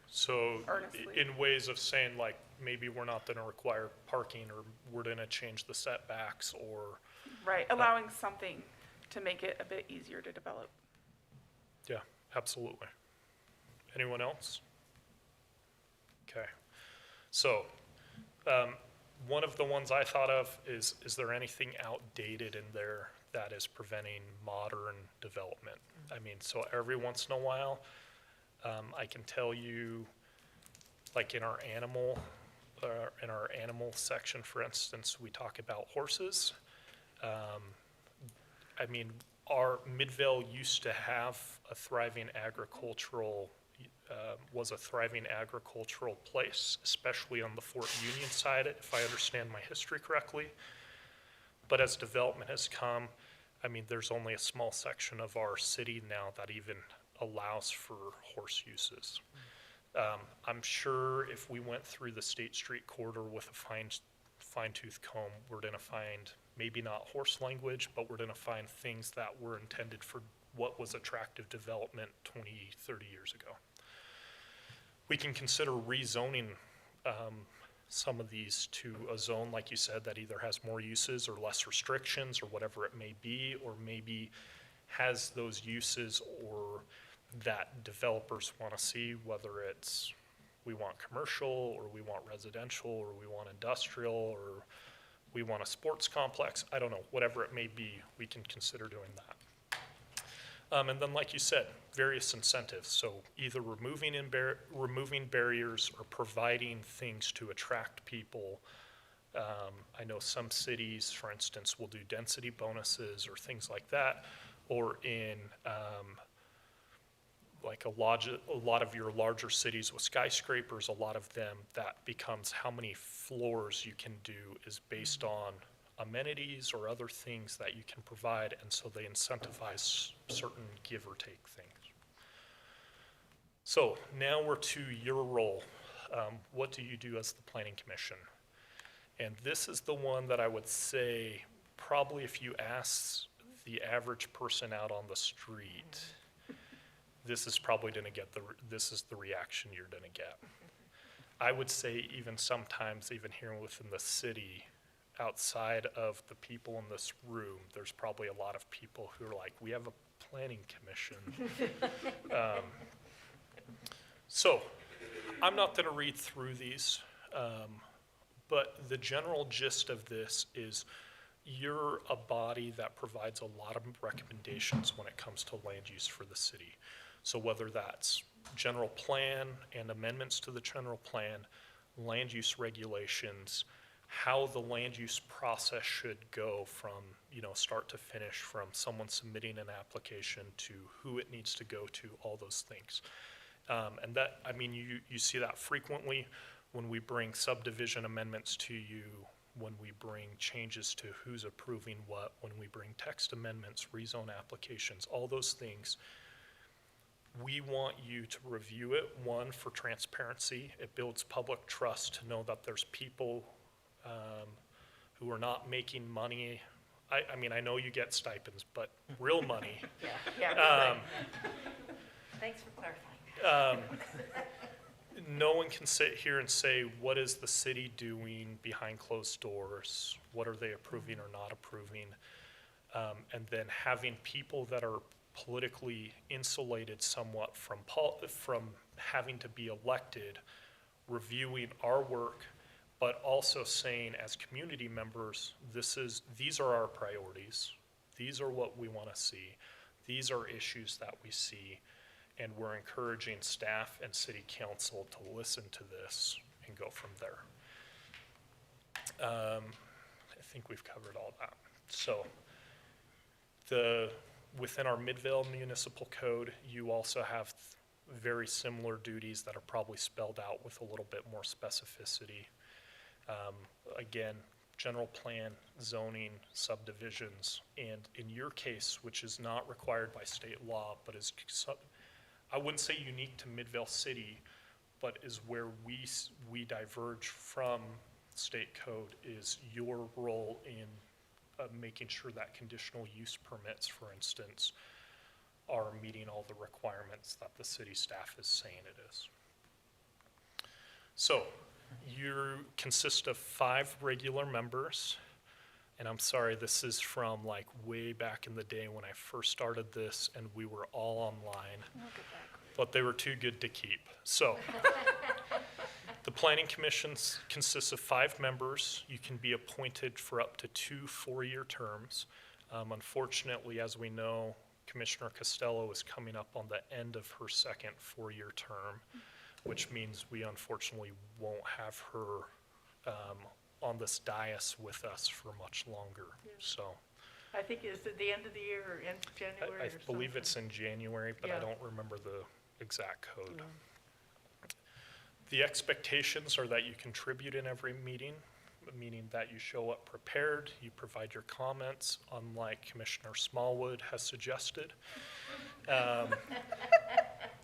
So Earnestly. in ways of saying like, maybe we're not gonna require parking, or we're gonna change the setbacks, or, Right, allowing something to make it a bit easier to develop. yeah, absolutely. Anyone else? Okay. So, one of the ones I thought of is there anything outdated in there that is preventing modern development? I mean, so every once in a while, I can tell you, like in our animal section, for instance, we talk about horses. I mean, our Midvale used to have a thriving agricultural, was a thriving agricultural place, especially on the Fort Union side, if I understand my history correctly. But as development has come, I mean, there's only a small section of our city now that even allows for horse uses. I'm sure if we went through the State Street corridor with a fine-tooth comb, we're gonna find maybe not horse language, but we're gonna find things that were intended for what was attractive development 20, 30 years ago. We can consider rezoning some of these to a zone, like you said, that either has more uses or less restrictions or whatever it may be, or maybe has those uses or that developers want to see, whether it's we want commercial or we want residential or we want industrial or we want a sports complex. I don't know, whatever it may be, we can consider doing that. And then, like you said, various incentives. So either removing barriers or providing things to attract people. I know some cities, for instance, will do density bonuses or things like that. Or in like a lot of your larger cities with skyscrapers, a lot of them, that becomes how many floors you can do is based on amenities or other things that you can provide, and so they incentivize certain give or take things. So now we're to your role. What do you do as the Planning Commission? And this is the one that I would say, probably if you ask the average person out on the street, this is probably gonna get this is the reaction you're gonna get. I would say even sometimes, even here within the city, outside of the people in this room, there's probably a lot of people who are like, we have a planning commission. So I'm not gonna read through these, but the general gist of this is you're a body that provides a lot of recommendations when it comes to land use for the city. So whether that's general plan and amendments to the general plan, land use regulations, how the land use process should go from, start to finish, from someone submitting an application to who it needs to go to, all those things. And that, I mean, you see that frequently when we bring subdivision amendments to you, when we bring changes to who's approving what, when we bring text amendments, rezone applications, all those things. We want you to review it, one, for transparency. It builds public trust to know that there's people who are not making money. I mean, I know you get stipends, but real money. Yeah. Thanks for clarifying. No one can sit here and say, what is the city doing behind closed doors? What are they approving or not approving? And then having people that are politically insulated somewhat from having to be elected, reviewing our work, but also saying as community members, these are our priorities. These are what we want to see. These are issues that we see. And we're encouraging staff and city council to listen to this and go from there. I think we've covered all that. So within our Midvale Municipal Code, you also have very similar duties that are probably spelled out with a little bit more specificity. Again, general plan, zoning, subdivisions, and in your case, which is not required by state law, but is, I wouldn't say unique to Midvale City, but is where we diverge from state code is your role in making sure that conditional use permits, for instance, are meeting all the requirements that the city staff is saying it is. So you consist of 5 regular members. And I'm sorry, this is from like way back in the day when I first started this and we were all online. But they were too good to keep. So the Planning Commission consists of 5 members. You can be appointed for up to 2 4-year terms. Unfortunately, as we know, Commissioner Costello is coming up on the end of her second 4-year term, which means we unfortunately won't have her on this dais with us for much longer. So I think it's at the end of the year or end of January I or something. believe it's in January, but I Yeah. don't remember the exact code. The expectations are that you contribute in every meeting, meaning that you show up prepared, you provide your comments, unlike Commissioner Smallwood has suggested.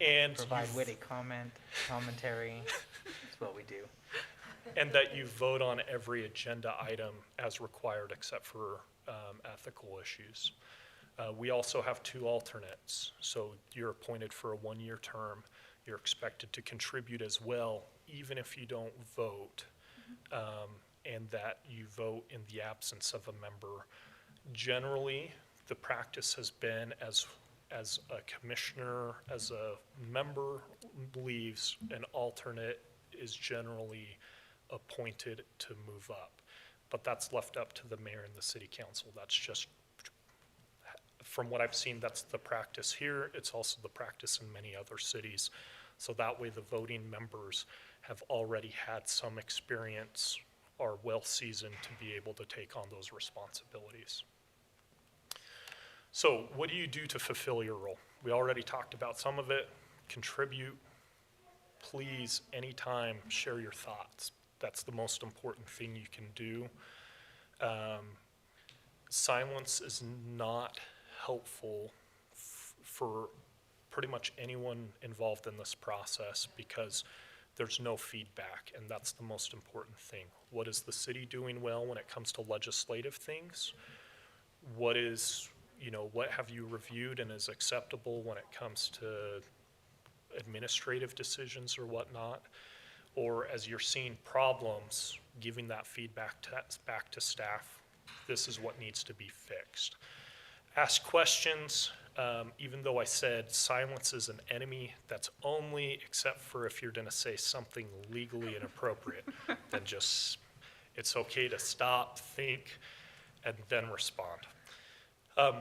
And Provide you- witty commentary. That's what we do. And that you vote on every agenda item as required except for ethical issues. We also have 2 alternates. So you're appointed for a 1-year term. You're expected to contribute as well, even if you don't vote, and that you vote in the absence of a member. Generally, the practice has been as a commissioner, as a member leaves, an alternate is generally appointed to move up. But that's left up to the mayor and the city council. That's just, from what I've seen, that's the practice here. It's also the practice in many other cities. So that way the voting members have already had some experience, are well seasoned to be able to take on those responsibilities. So what do you do to fulfill your role? We already talked about some of it. Contribute. Please, anytime, share your thoughts. That's the most important thing you can do. Silence is not helpful for pretty much anyone involved in this process because there's no feedback, and that's the most important thing. What is the city doing well when it comes to legislative things? What have you reviewed and is acceptable when it comes to administrative decisions or whatnot? Or as you're seeing problems, giving that feedback back to staff, this is what needs to be fixed. Ask questions, even though I said silence is an enemy, that's only except for if you're gonna say something legally inappropriate, then just, it's okay to stop, think, and then respond.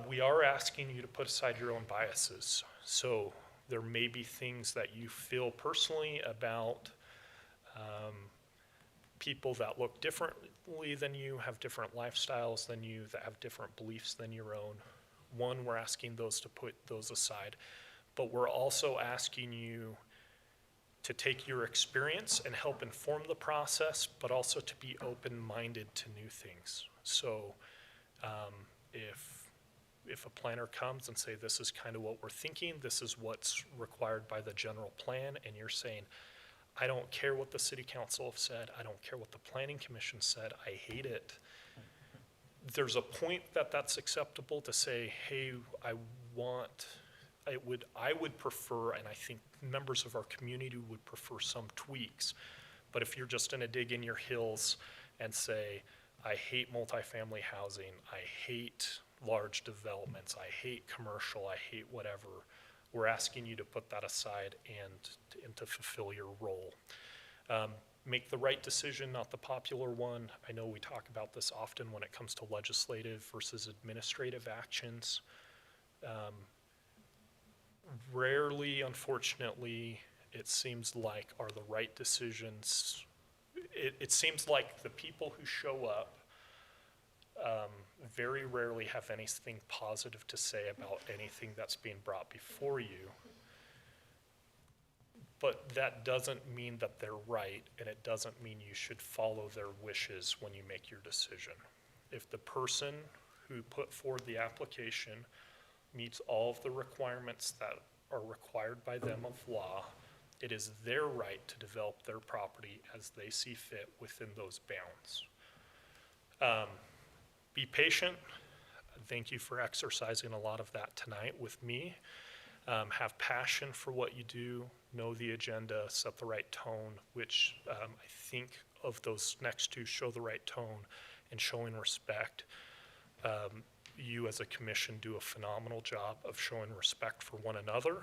We are asking you to put aside your own biases. So there may be things that you feel personally about people that look differently than you, have different lifestyles than you, that have different beliefs than your own. One, we're asking those to put those aside, but we're also asking you to take your experience and help inform the process, but also to be open-minded to new things. So if a planner comes and say, this is kind of what we're thinking, this is what's required by the general plan, and you're saying, I don't care what the city council have said, I don't care what the planning commission said, I hate it. There's a point that that's acceptable to say, hey, I would prefer, and I think members of our community would prefer some tweaks. But if you're just gonna dig in your heels and say, I hate multifamily housing, I hate large developments, I hate commercial, I hate whatever, we're asking you to put that aside and to fulfill your role. Make the right decision, not the popular one. I know we talk about this often when it comes to legislative versus administrative actions. Rarely, unfortunately, it seems like are the right decisions. It seems like the people who show up very rarely have anything positive to say about anything that's being brought before you. But that doesn't mean that they're right, and it doesn't mean you should follow their wishes when you make your decision. If the person who put forward the application meets all of the requirements that are required by them of law, It is their right to develop their property as they see fit within those bounds. Be patient. Thank you for exercising a lot of that tonight with me. Have passion for what you do, know the agenda, set the right tone, which I think of those next two show the right tone and showing respect. You as a commission do a phenomenal job of showing respect for one another,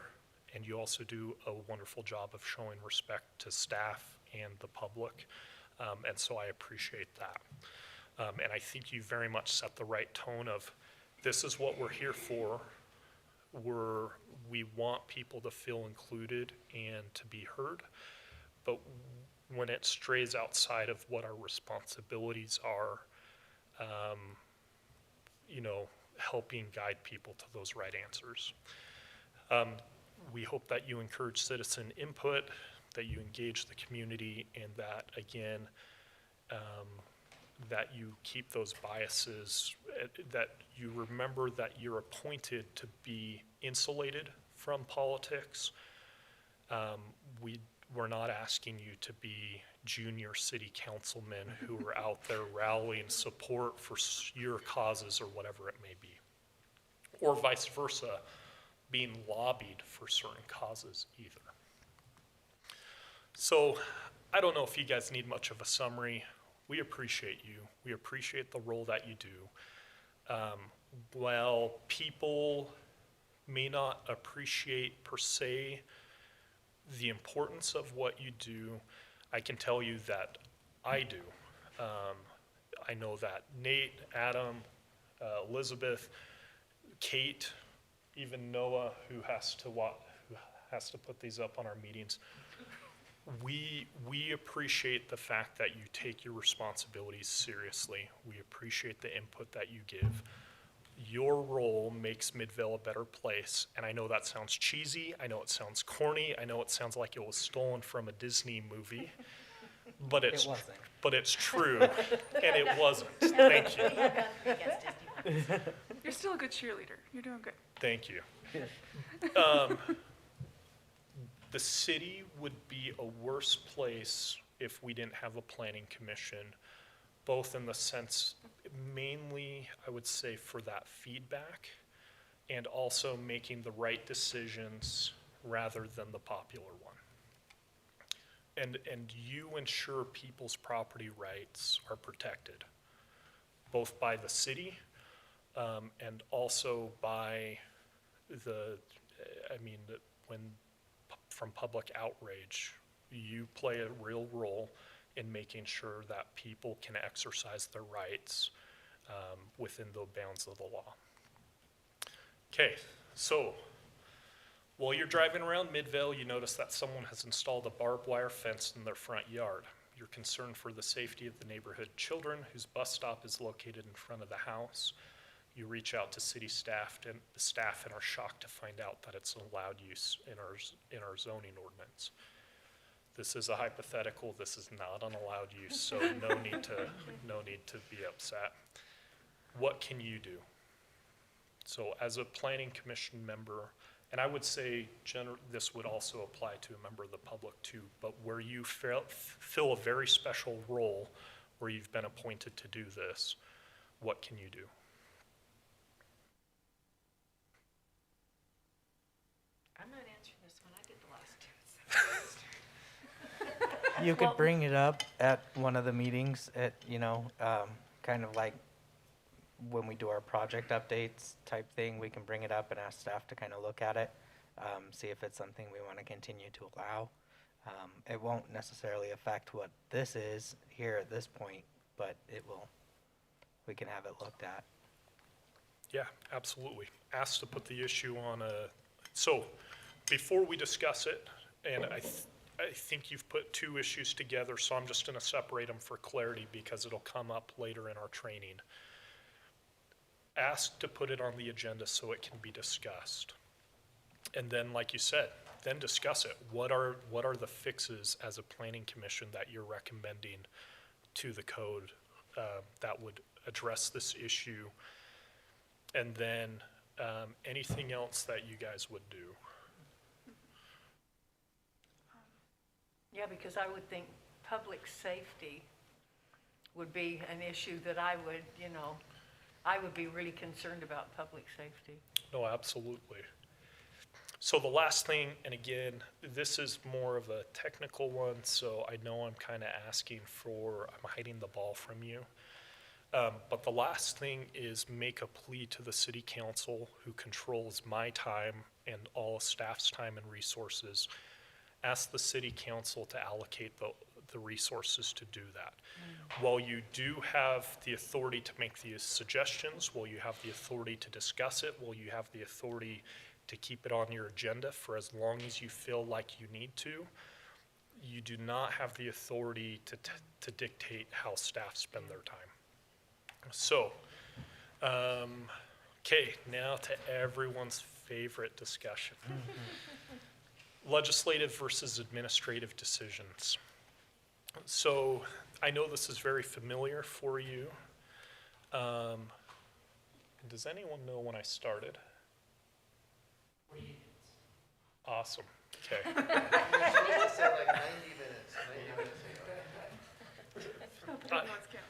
and you also do a wonderful job of showing respect to staff and the public, and so I appreciate that. And I think you very much set the right tone of, this is what we're here for. We want people to feel included and to be heard, but when it strays outside of what our responsibilities are, helping guide people to those right answers. We hope that you encourage citizen input, that you engage the community, and that, again, that you keep those biases, that you remember that you're appointed to be insulated from politics. We're not asking you to be junior city councilmen who are out there rallying support for your causes or whatever it may be. Or vice versa, being lobbied for certain causes either. So I don't know if you guys need much of a summary. We appreciate you. We appreciate the role that you do. While people may not appreciate per se the importance of what you do, I can tell you that I do. I know that Nate, Adam, Elizabeth, Kate, even Noah, who has to put these up on our meetings, we appreciate the fact that you take your responsibilities seriously. We appreciate the input that you give. Your role makes Midvale a better place, and I know that sounds cheesy, I know it sounds corny, I know it sounds like it was stolen from a Disney movie, but it's true, and it wasn't. Thank you. You're still a good cheerleader. You're doing good. Thank you. The city would be a worse place if we didn't have a planning commission, both in the sense, mainly, I would say, for that feedback, and also making the right decisions rather than the popular one. And you ensure people's property rights are protected, both by the city and also by from public outrage. You play a real role in making sure that people can exercise their rights within the bounds of the law. Okay, so while you're driving around Midvale, you notice that someone has installed a barbed wire fence in their front yard. You're concerned for the safety of the neighborhood children whose bus stop is located in front of the house. You reach out to city staff and are shocked to find out that it's allowed use in our zoning ordinance. This is a hypothetical. This is not an allowed use, so no need to be upset. What can you do? So as a planning commission member, and I would say this would also apply to a member of the public too, but where you fill a very special role where you've been appointed to do this, what can you do? I'm not answering this one. I did the last two. You could bring it up at one of the meetings at, kind of like when we do our project updates type thing, we can bring it up and ask staff to kind of look at it, see if it's something we want to continue to allow. It won't necessarily affect what this is here at this point, but we can have it looked at. Yeah, absolutely. Ask to put the issue on so before we discuss it, and I think you've put two issues together, so I'm just going to separate them for clarity because it'll come up later in our training. Ask to put it on the agenda so it can be discussed. And then, like you said, then discuss it. What are the fixes as a planning commission that you're recommending to the code that would address this issue? And then anything else that you guys would do? Yeah, because I would think public safety would be an issue that I would, I would be really concerned about public safety. No, absolutely. So the last thing, and again, this is more of a technical one, so I know I'm kind of I'm hiding the ball from you. But the last thing is make a plea to the city council, who controls my time and all staff's time and resources. Ask the city council to allocate the resources to do that. While you do have the authority to make these suggestions, while you have the authority to discuss it, while you have the authority to keep it on your agenda for as long as you feel like you need to, you do not have the authority to dictate how staff spend their time. So, okay, now to everyone's favorite discussion. Legislative versus administrative decisions. So, I know this is very familiar for you. Does anyone know when I started? Awesome, okay.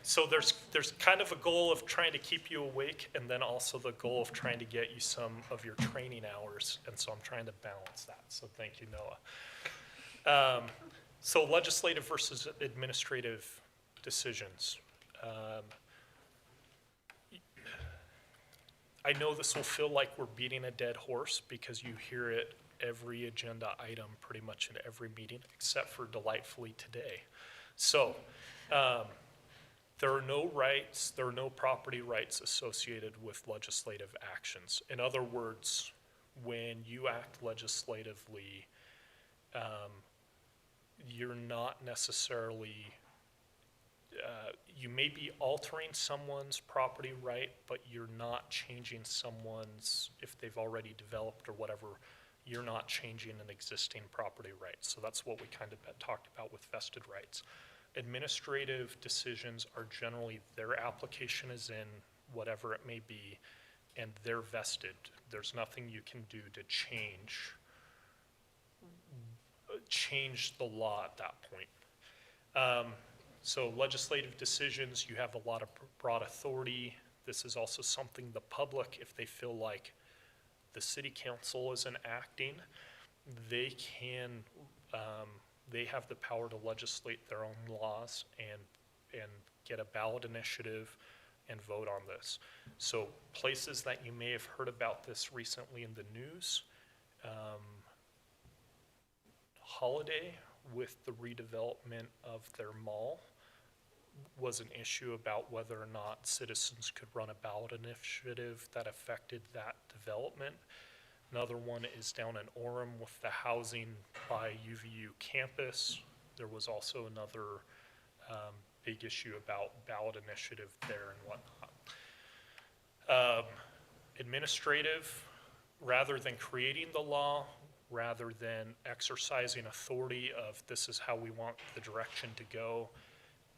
So there's kind of a goal of trying to keep you awake, and then also the goal of trying to get you some of your training hours, and so I'm trying to balance that, so thank you, Noah. So legislative versus administrative decisions. I know this will feel like we're beating a dead horse because you hear it every agenda item pretty much in every meeting, except for delightfully today. So, there are no rights, there are no property rights associated with legislative actions. In other words, when you act legislatively, you're not necessarily, you may be altering someone's property right, but you're not changing someone's, if they've already developed or whatever, you're not changing an existing property right. So that's what we kind of talked about with vested rights. Administrative decisions are generally, their application is in, whatever it may be, and they're vested. There's nothing you can do to change the law at that point. So legislative decisions, you have a lot of broad authority. This is also something the public, if they feel like the city council isn't acting, they can, they have the power to legislate their own laws and get a ballot initiative and vote on this. So places that you may have heard about this recently in the news, Holiday with the redevelopment of their mall was an issue about whether or not citizens could run a ballot initiative that affected that development. Another one is down in Orem with the housing by UVU campus. There was also another big issue about ballot initiative there and whatnot. Administrative, rather than creating the law, rather than exercising authority of this is how we want the direction to go,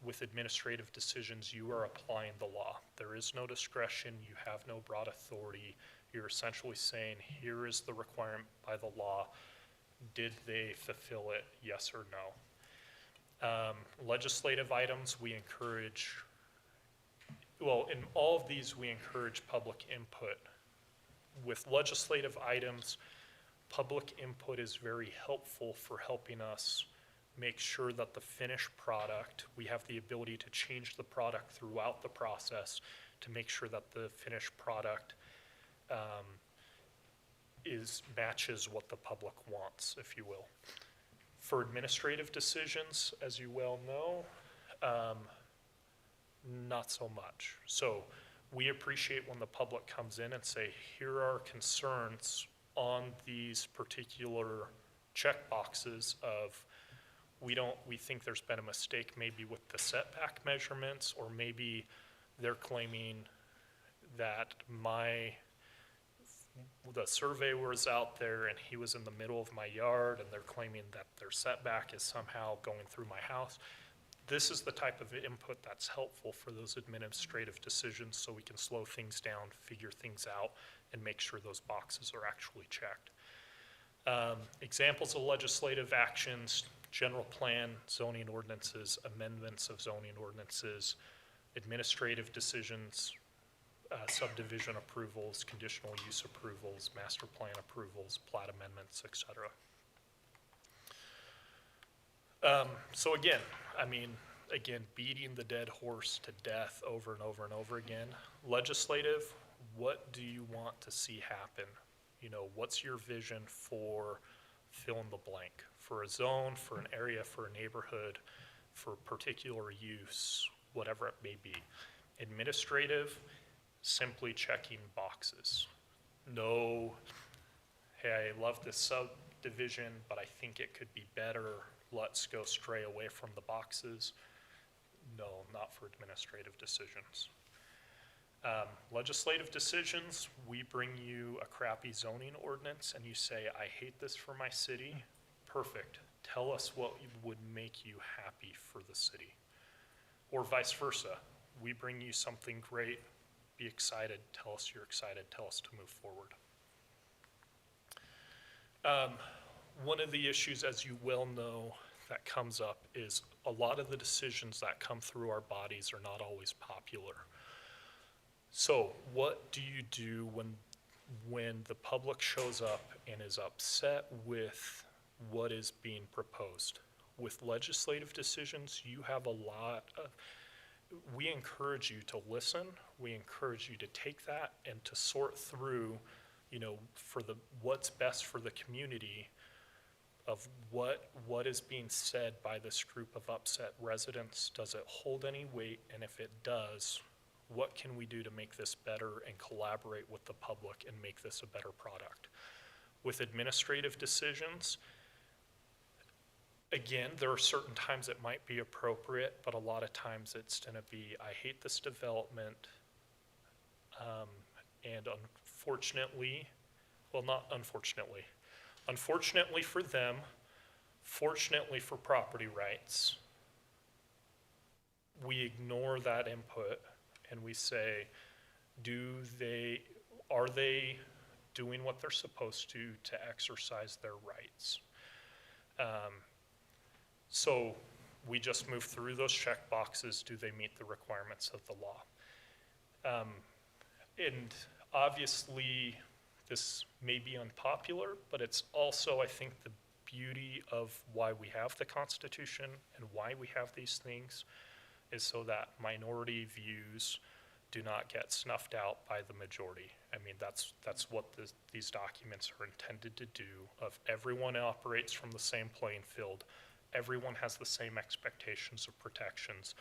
with administrative decisions, you are applying the law. There is no discretion, you have no broad authority. You're essentially saying, here is the requirement by the law. Did they fulfill it, yes or no? Legislative items, we encourage, well, in all of these, we encourage public input. With legislative items, public input is very helpful for helping us make sure that the finished product, we have the ability to change the product throughout the process to make sure that the finished product matches what the public wants, if you will. For administrative decisions, as you well know, not so much. So we appreciate when the public comes in and say, here are concerns on these particular check boxes of, we think there's been a mistake maybe with the setback measurements, or maybe they're claiming that the surveyor was out there and he was in the middle of my yard, and they're claiming that their setback is somehow going through my house. This is the type of input that's helpful for those administrative decisions, so we can slow things down, figure things out, and make sure those boxes are actually checked. Examples of legislative actions, general plan, zoning ordinances, amendments of zoning ordinances, administrative decisions, subdivision approvals, conditional use approvals, master plan approvals, plat amendments, et cetera. So again, beating the dead horse to death over and over and over again. Legislative, what do you want to see happen? What's your vision for fill in the blank? For a zone, for an area, for a neighborhood, for particular use, whatever it may be. Administrative, simply checking boxes. No, hey, I love this subdivision, but I think it could be better. Let's go stray away from the boxes. No, not for administrative decisions. Legislative decisions, we bring you a crappy zoning ordinance and you say, I hate this for my city. Perfect. Tell us what would make you happy for the city. Or vice versa. We bring you something great. Be excited. Tell us you're excited. Tell us to move forward. One of the issues, as you well know, that comes up is a lot of the decisions that come through our bodies are not always popular. So what do you do when the public shows up and is upset with what is being proposed? With legislative decisions, you have a lot of, we encourage you to listen, we encourage you to take that and to sort through, for what's best for the community of what is being said by this group of upset residents. Does it hold any weight? And if it does, what can we do to make this better and collaborate with the public and make this a better product? With administrative decisions, again, there are certain times it might be appropriate, but a lot of times it's going to be, I hate this development, and unfortunately, well, not unfortunately, unfortunately for them, fortunately for property rights, we ignore that input and we say, are they doing what they're supposed to exercise their rights? So we just move through those check boxes. Do they meet the requirements of the law? And obviously, this may be unpopular, but it's also, I think, the beauty of why we have the Constitution and why we have these things is so that minority views do not get snuffed out by the majority. I mean, that's what these documents are intended to do. Of everyone operates from the same playing field. Everyone has the same expectations of protections.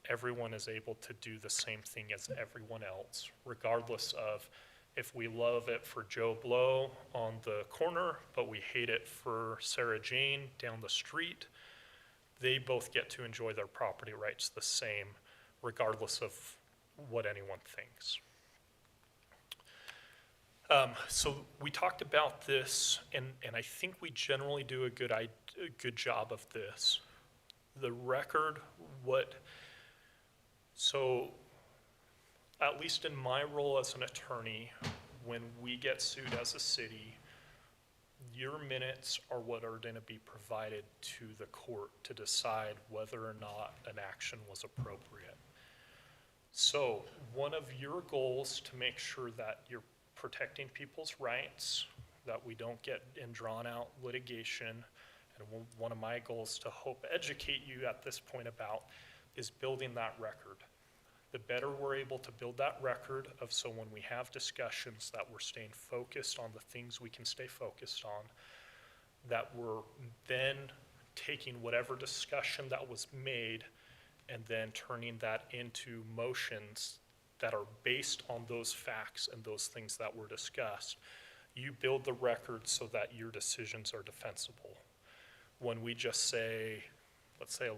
Everyone is able to do the same thing as everyone else, regardless of if we love it for Joe Blow on the corner, but we hate it for Sarah Jane down the street. They both get to enjoy their property rights the same, regardless of what anyone thinks. So we talked about this, and I think we generally do a good job of this. The record, so at least in my role as an attorney, when we get sued as a city, your minutes are what are going to be provided to the court to decide whether or not an action was appropriate. So one of your goals to make sure that you're protecting people's rights, that we don't get in drawn out litigation, and one of my goals to hope educate you at this point about is building that record. The better we're able to build that record of, so when we have discussions that we're staying focused on the things we can stay focused on, that we're then taking whatever discussion that was made and then turning that into motions that are based on those facts and those things that were discussed. You build the record so that your decisions are defensible. When we just say, let's say,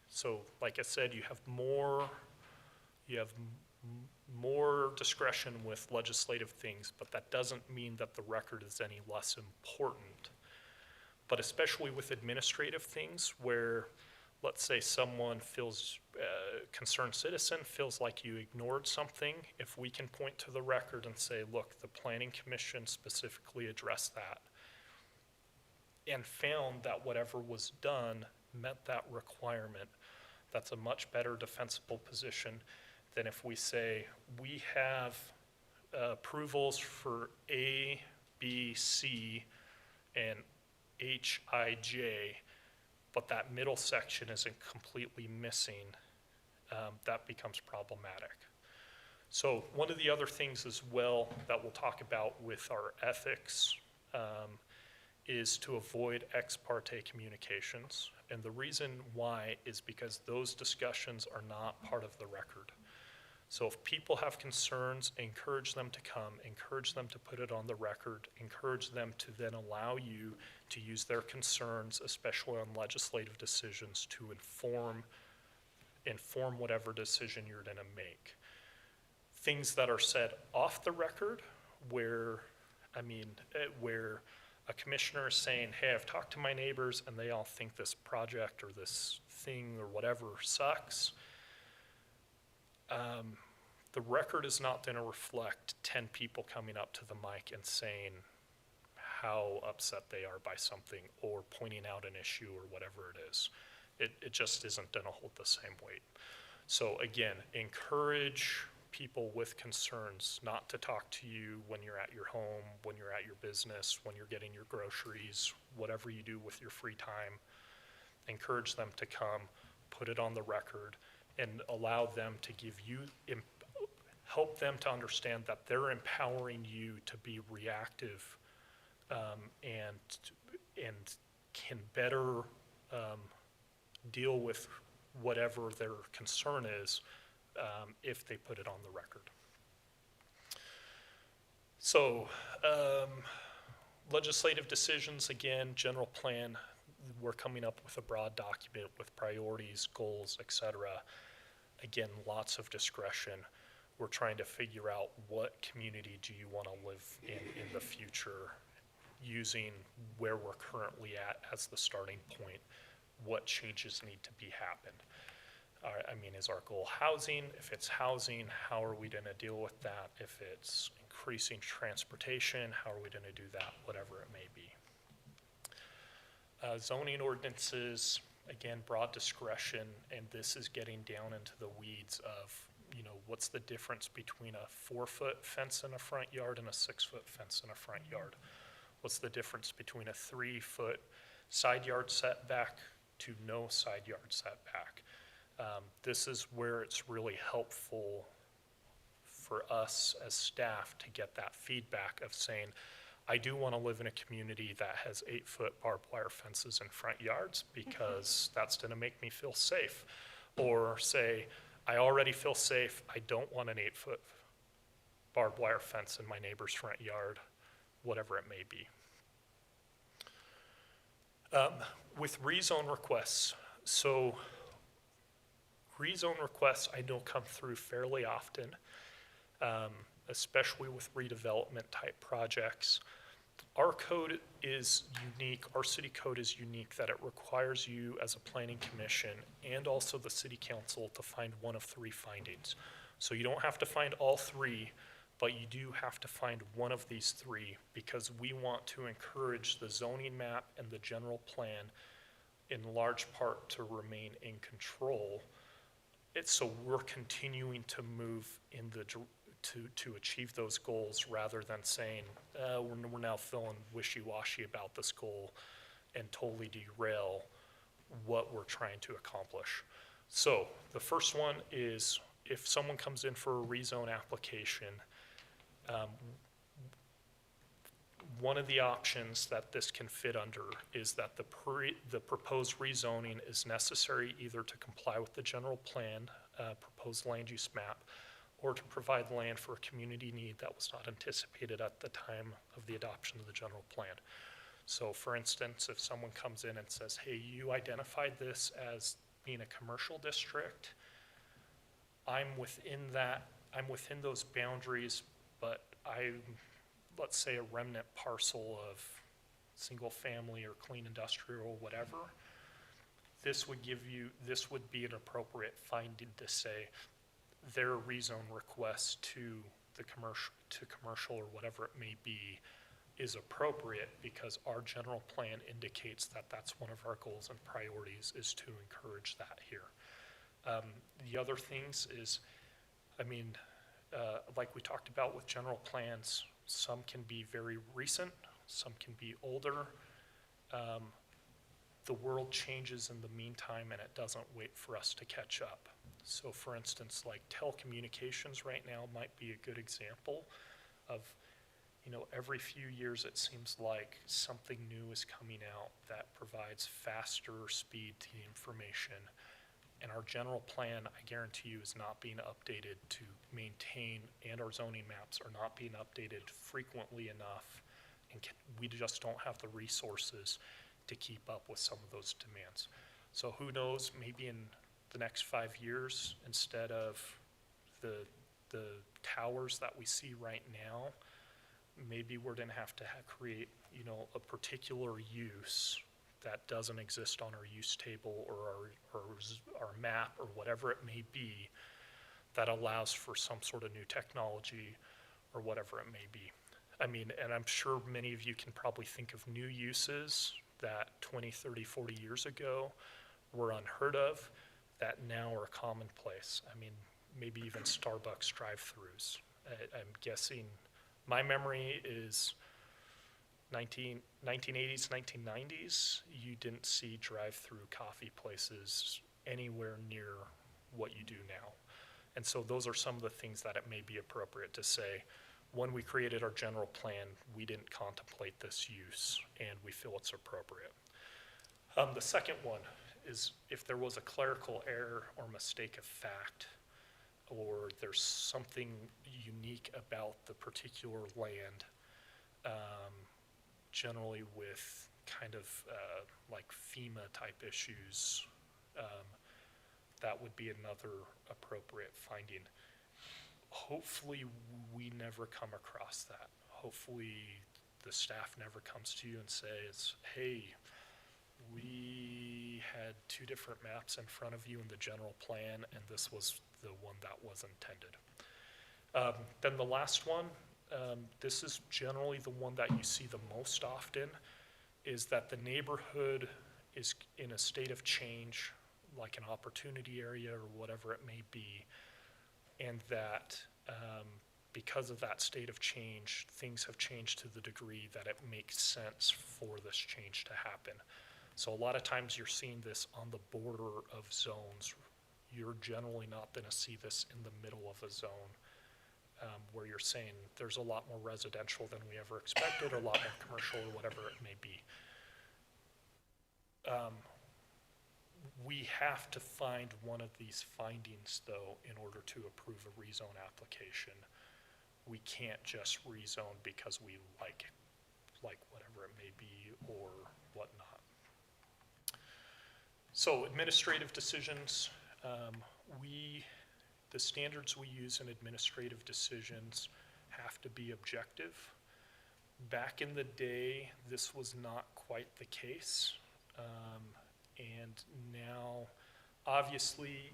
so like I said, you have more discretion with legislative things, but that doesn't mean that the record is any less important. But especially with administrative things where, let's say someone feels, concerned citizen feels like you ignored something, if we can point to the record and say, look, the Planning Commission specifically addressed that, and found that whatever was done met that requirement, that's a much better defensible position than if we say, we have approvals for A, B, C, and H, I, J, but that middle section isn't completely missing. That becomes problematic. So one of the other things as well that we'll talk about with our ethics is to avoid ex parte communications. And the reason why is because those discussions are not part of the record. So if people have concerns, encourage them to come, encourage them to put it on the record, encourage them to then allow you to use their concerns, especially on legislative decisions, to inform whatever decision you're gonna make. Things that are said off the record where a commissioner is saying, hey, I've talked to my neighbors and they all think this project or this thing or whatever sucks. The record is not going to reflect 10 people coming up to the mic and saying how upset they are by something or pointing out an issue or whatever it is. It just isn't going to hold the same weight. So again, encourage people with concerns not to talk to you when you're at your home, when you're at your business, when you're getting your groceries, whatever you do with your free time. Encourage them to come, put it on the record, and allow them to give you, help them to understand that they're empowering you to be reactive and can better deal with whatever their concern is if they put it on the record. So legislative decisions, again, general plan, we're coming up with a broad document with priorities, goals, etc. Again, lots of discretion. We're trying to figure out what community do you want to live in the future, using where we're currently at as the starting point. What changes need to be happened? Is our goal housing? If it's housing, how are we going to deal with that? If it's increasing transportation, how are we going to do that? Whatever it may be. Zoning ordinances, again, broad discretion, and this is getting down into the weeds of, what's the difference between a 4-foot fence in a front yard and a 6-foot fence in a front yard? What's the difference between a 3-foot side yard setback to no side yard setback? This is where it's really helpful for us as staff to get that feedback of saying, I do want to live in a community that has 8-foot barbed wire fences in front yards because that's going to make me feel safe. Or say, I already feel safe, I don't want an 8-foot barbed wire fence in my neighbor's front yard, whatever it may be. With rezone requests, so rezone requests I know come through fairly often, especially with redevelopment type projects. Our code is unique, our city code is unique that it requires you as a planning commission and also the city council to find one of 3 findings. So you don't have to find all 3, but you do have to find one of these 3 because we want to encourage the zoning map and the general plan in large part to remain in control. So we're continuing to move in the to achieve those goals rather than saying we're now feeling wishy-washy about this goal and totally derail what we're trying to accomplish. So the first one is if someone comes in for a rezone application, one of the options that this can fit under is that the proposed rezoning is necessary either to comply with the general plan, proposed land use map, or to provide land for a community need that was not anticipated at the time of the adoption of the general plan. So for instance, if someone comes in and says, hey, you identified this as being a commercial district, I'm within those boundaries, but let's say a remnant parcel of single family or clean industrial or whatever, this would be an appropriate finding to say their rezone request to the commercial or whatever it may be is appropriate because our general plan indicates that that's one of our goals and priorities is to encourage that here. The other things is, I mean, like we talked about with general plans, some can be very recent, some can be older. The world changes in the meantime and it doesn't wait for us to catch up. So for instance, like telecommunications right now might be a good example of, you know, every few years it seems like something new is coming out that provides faster speed to the information. And our general plan, I guarantee you, is not being updated to maintain, and our zoning maps are not being updated frequently enough. And we just don't have the resources to keep up with some of those demands. So who knows, maybe in the next 5 years, instead of the towers that we see right now, maybe we're gonna have to create, you know, a particular use that doesn't exist on our use table or our map or whatever it may be that allows for some sort of new technology or whatever it may be. I mean, and I'm sure many of you can probably think of new uses that 20, 30, 40 years ago were unheard of that now are commonplace. I mean, maybe even Starbucks drive-thrus. I'm guessing, my memory is 1980s, 1990s, you didn't see drive-through coffee places anywhere near what you do now. And so those are some of the things that it may be appropriate to say, when we created our general plan, we didn't contemplate this use, and we feel it's appropriate. The second one is if there was a clerical error or mistake of fact, or there's something unique about the particular land, generally with kind of like FEMA type issues, that would be another appropriate finding. Hopefully we never come across that. Hopefully the staff never comes to you and says, hey, we had 2 different maps in front of you in the general plan and this was the one that was intended. Then the last one, this is generally the one that you see the most often, is that the neighborhood is in a state of change, like an opportunity area or whatever it may be, and that because of that state of change, things have changed to the degree that it makes sense for this change to happen. So a lot of times you're seeing this on the border of zones. You're generally not going to see this in the middle of a zone, where you're saying there's a lot more residential than we ever expected, or a lot more commercial, or whatever it may be. We have to find one of these findings, though, in order to approve a rezone application. We can't just rezone because we like whatever it may be or whatnot. So administrative decisions, the standards we use in administrative decisions have to be objective. Back in the day, this was not quite the case. And now, obviously,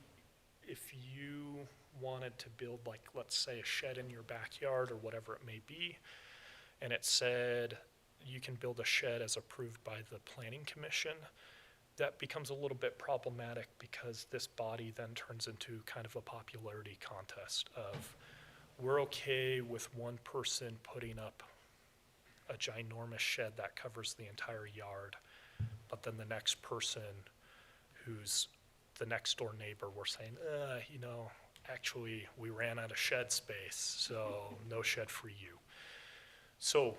if you wanted to build, like, let's say a shed in your backyard or whatever it may be, and it said you can build a shed as approved by the Planning Commission, that becomes a little bit problematic because this body then turns into kind of a popularity contest of, we're okay with one person putting up a ginormous shed that covers the entire yard, but then the next person who's the next door neighbor, we're saying, you know, actually we ran out of shed space, so no shed for you. So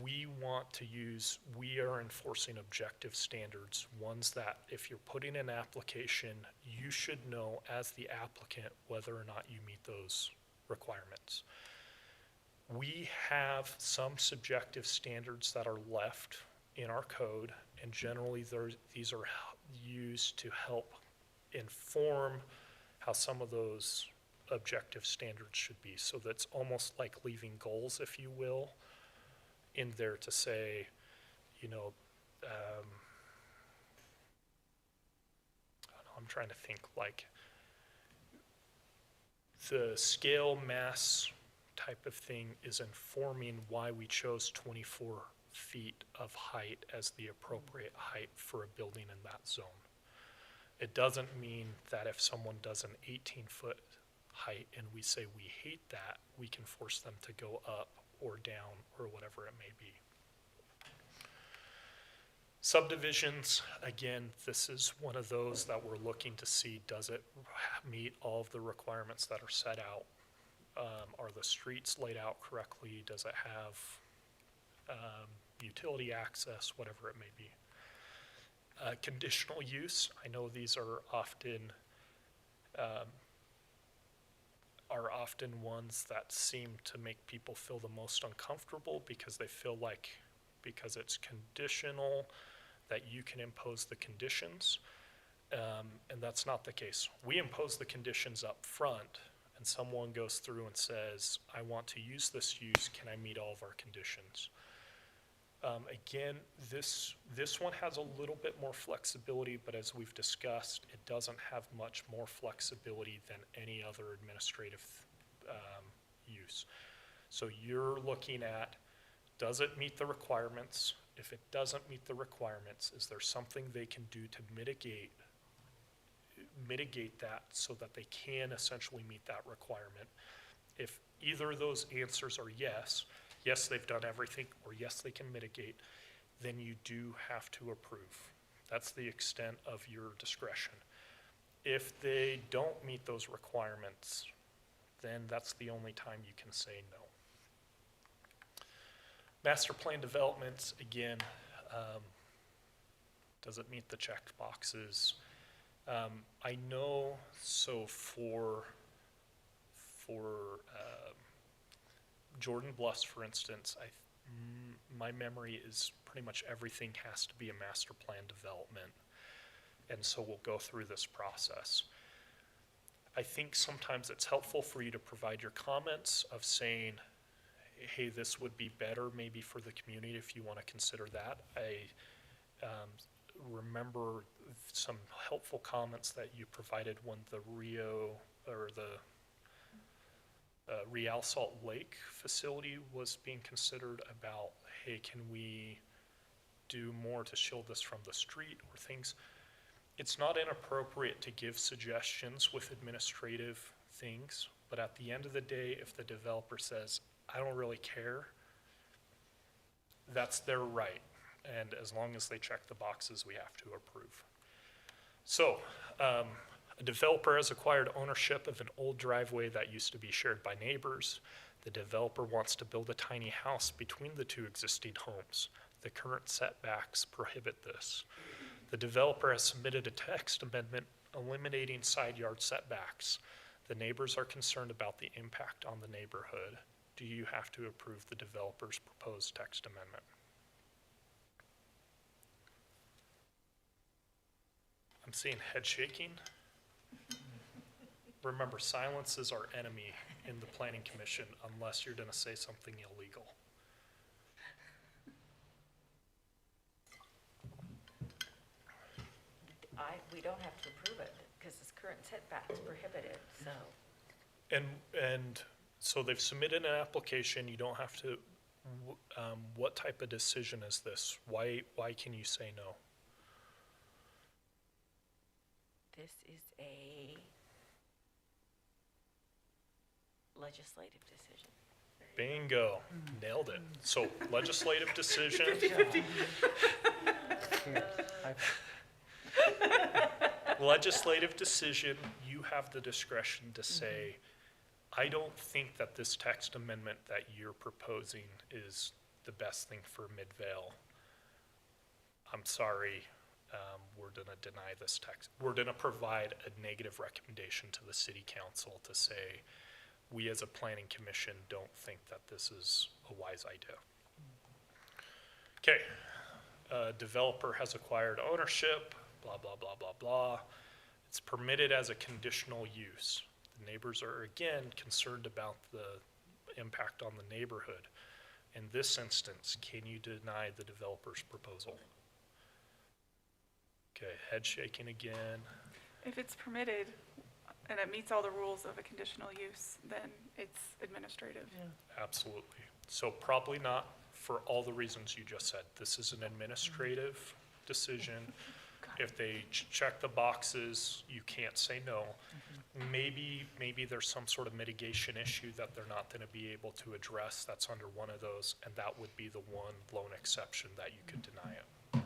we are enforcing objective standards, ones that if you're putting an application, you should know as the applicant whether or not you meet those requirements. We have some subjective standards that are left in our code, and generally these are used to help inform how some of those objective standards should be. So that's almost like leaving goals, if you will, in there to say, you know, I don't know, I'm trying to think, like the scale, mass, type of thing is informing why we chose 24 feet of height as the appropriate height for a building in that zone. It doesn't mean that if someone does an 18-foot height and we say we hate that, we can force them to go up or down or whatever it may be. Subdivisions, again, this is one of those that we're looking to see, does it meet all of the requirements that are set out? Are the streets laid out correctly? Does it have utility access, whatever it may be? Conditional use, I know these are often ones that seem to make people feel the most uncomfortable because they feel like because it's conditional that you can impose the conditions, and that's not the case. We impose the conditions up front, and someone goes through and says, I want to use this use, can I meet all of our conditions? Again, this one has a little bit more flexibility, but as we've discussed, it doesn't have much more flexibility than any other administrative use. So you're looking at, does it meet the requirements? If it doesn't meet the requirements, is there something they can do to mitigate that so that they can essentially meet that requirement? If either of those answers are yes, they've done everything, or yes, they can mitigate, then you do have to approve. That's the extent of your discretion. If they don't meet those requirements, then that's the only time you can say no. Master plan developments, again, does it meet the checked boxes? I know, so for Jordan Bluffs, for instance, my memory is pretty much everything has to be a master plan development. And so we'll go through this process. I think sometimes it's helpful for you to provide your comments of saying, hey, this would be better maybe for the community if you want to consider that. I remember some helpful comments that you provided when the Real Salt Lake facility was being considered about, hey, can we do more to shield this from the street or things? It's not inappropriate to give suggestions with administrative things, but at the end of the day, if the developer says, I don't really care, that's their right. And as long as they check the boxes, we have to approve. So, a developer has acquired ownership of an old driveway that used to be shared by neighbors. The developer wants to build a tiny house between the two existing homes. The current setbacks prohibit this. The developer has submitted a text amendment eliminating side yard setbacks. The neighbors are concerned about the impact on the neighborhood. Do you have to approve the developer's proposed text amendment? I'm seeing head shaking. Remember, silence is our enemy in the Planning Commission unless you're going to say something illegal. We don't have to approve it because this current setback's prohibited, so. And so they've submitted an application. You don't have to. What type of decision is this? Why can you say no? This is a legislative decision. Bingo, nailed it. So legislative decision. Legislative decision, you have the discretion to say, I don't think that this text amendment that you're proposing is the best thing for Midvale. I'm sorry, we're gonna deny this text. We're gonna provide a negative recommendation to the city council to say, we as a planning commission don't think that this is a wise idea. Okay, developer has acquired ownership, blah, blah, blah, blah, blah. It's permitted as a conditional use. The neighbors are, again, concerned about the impact on the neighborhood. In this instance, can you deny the developer's proposal? Okay, head shaking again. If it's permitted, and it meets all the rules of a conditional use, then it's administrative. Absolutely. So probably not for all the reasons you just said. This is an administrative decision. If they check the boxes, you can't say no. Maybe there's some sort of mitigation issue that they're not gonna be able to address that's under one of those, and that would be the one lone exception that you could deny it.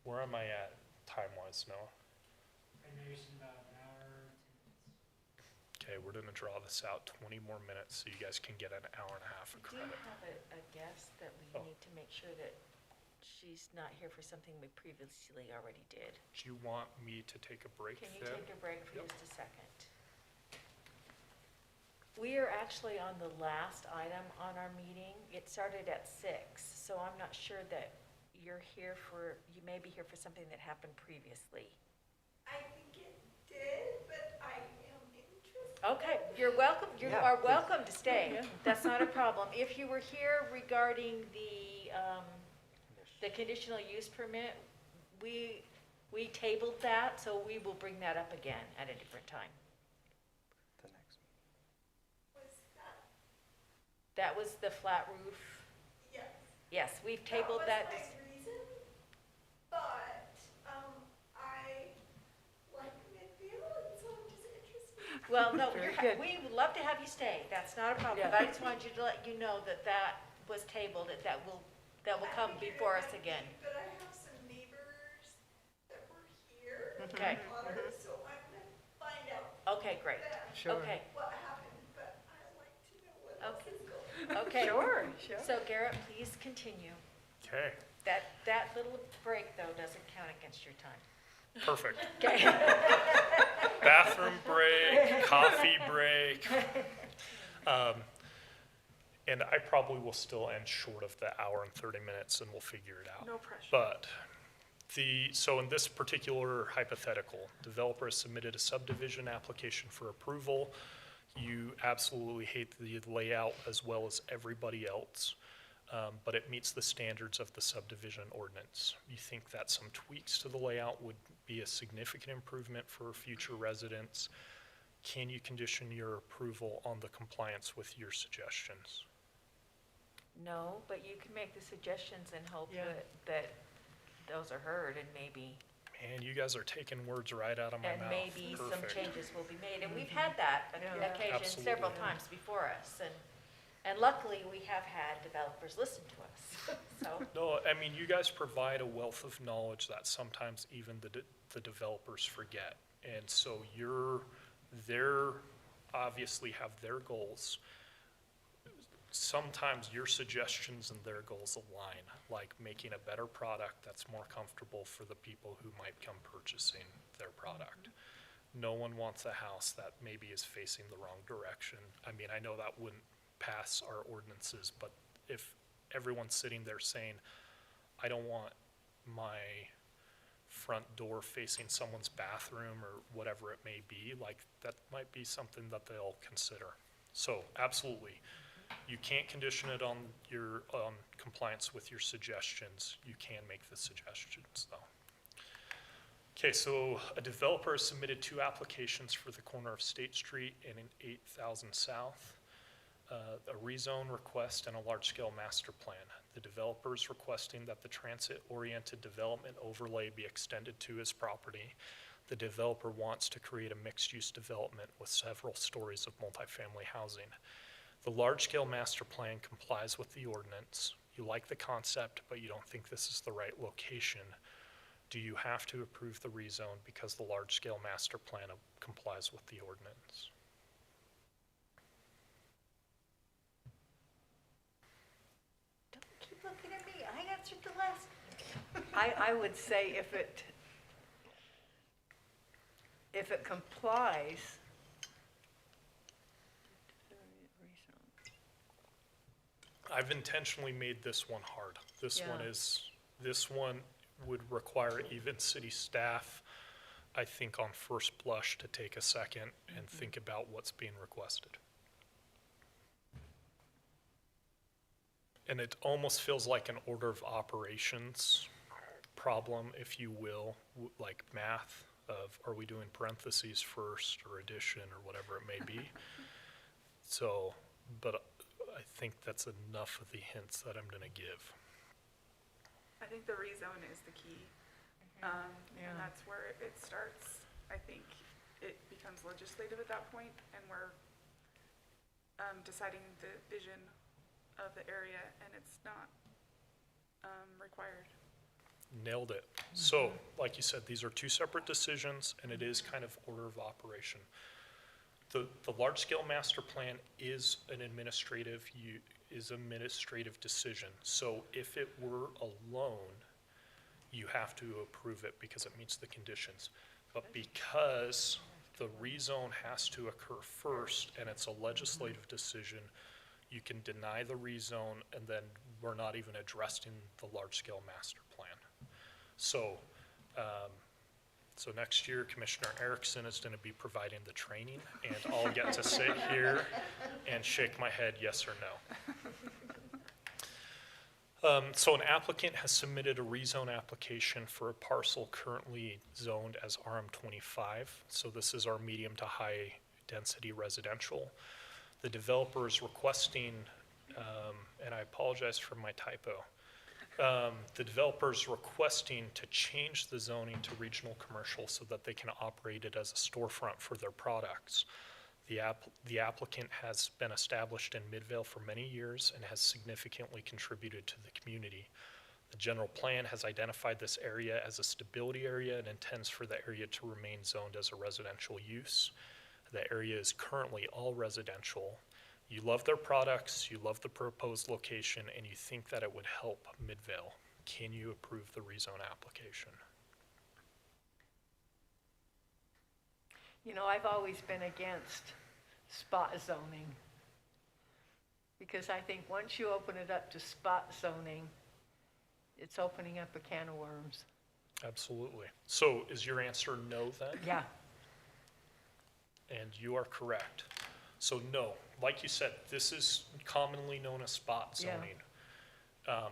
Where am I at time-wise, Noah? Okay, we're gonna draw this out 20 more minutes so you guys can get an hour and a half of Do you credit. have a guess that we Oh. need to make sure that she's not here for something we previously already did? Do you want me to take a break Can you then? take a break for Yep. just a second? We are actually on the last item on our meeting. It started at 6, so I'm not sure that you're here for, you may be here for something that happened previously. I think it did, but I am interested. Okay, you're welcome, you Yeah, are please. welcome to stay. That's not a problem. If you were here regarding the conditional use permit, we tabled that, so we will bring that up again at a different time. The next. Was that? That was the flat roof. Yes. Yes, we've tabled that. That was my reason, but, I like Midfield, and so I'm just interested. Well, no, Very good. we would love to have you stay. That's not a problem. But I just wanted you to let you know that that was tabled, that will come I figured before it us might again. be, But I have some neighbors that were here. Okay. Water, so I'm gonna find out Okay, great. Sure. Okay, what happened, but I'd like to know what else Okay. is going on. okay. Sure, sure. So Garrett, please continue. Okay, That little break, though, doesn't count against your time. perfect. Okay. Bathroom break, coffee break. And I probably will still end short of the hour and 30 minutes and we'll figure it out. No pressure. But so in this particular hypothetical, developer has submitted a subdivision application for approval. You absolutely hate the layout as well as everybody else, but it meets the standards of the subdivision ordinance. You think that some tweaks to the layout would be a significant improvement for future residents? Can you condition your approval on the compliance with your suggestions? No, but you can make the suggestions and hope Yeah. that those are heard and maybe, Man, you guys are taking words right out of my mouth. maybe some Perfect. changes will be made. And we've had that Yeah. occasion Absolutely. several times before us. And luckily, we have had developers listen to us, so. No, I mean, you guys provide a wealth of knowledge that sometimes even the developers forget. And so they're obviously have their goals. Sometimes your suggestions and their goals align, like making a better product that's more comfortable for the people who might come purchasing their product. No one wants a house that maybe is facing the wrong direction. I mean, I know that wouldn't pass our ordinances, but if everyone's sitting there saying, I don't want my front door facing someone's bathroom or whatever it may be, like that might be something that they'll consider. So absolutely, you can't condition it on your compliance with your suggestions. You can make the suggestions though. Okay, so a developer has submitted 2 applications for the corner of State Street and in 8,000 South. A rezone request and a large-scale master plan. The developer is requesting that the transit-oriented development overlay be extended to his property. The developer wants to create a mixed-use development with several stories of multifamily housing. The large-scale master plan complies with the ordinance. You like the concept, but you don't think this is the right location. Do you have to approve the rezone because the large-scale master plan complies with the ordinance? Don't keep looking at me. I answered the last. I would say if it complies. I've intentionally made this one hard. This Yeah. one would require even city staff, I think on first blush, to take a second and think about what's being requested. And it almost feels like an order of operations problem, if you will, like math. of, are we doing parentheses first or addition or whatever it may be? So, but I think that's enough of the hints that I'm gonna give. I think the rezone is the key. And that's where it starts. I think it becomes legislative at that point, and we're deciding the vision of the area, and it's not required. Nailed it. So, like you said, these are two separate decisions, and it is kind of order of operation. The large-scale master plan is an administrative decision. So if it were alone, you have to approve it because it meets the conditions. But because the rezone has to occur first, and it's a legislative decision, you can deny the rezone, and then we're not even addressing the large-scale master plan. So, so next year, Commissioner Erickson is gonna be providing the training, and I'll get to sit here and shake my head yes or no. So an applicant has submitted a rezone application for a parcel currently zoned as RM25. So this is our medium to high density residential. The developer is requesting, and I apologize for my typo. The developer is requesting to change the zoning to regional commercial so that they can operate it as a storefront for their products. The applicant has been established in Midvale for many years and has significantly contributed to the community. The general plan has identified this area as a stability area and intends for the area to remain zoned as a residential use. The area is currently all residential. You love their products, you love the proposed location, and you think that it would help Midvale. Can you approve the rezone application? You know, I've always been against spot zoning, because I think once you open it up to spot zoning, it's opening up a can of worms. Absolutely. So is your answer no then? Yeah. And you are correct. So no, like you said, this is commonly known as spot Yeah. zoning.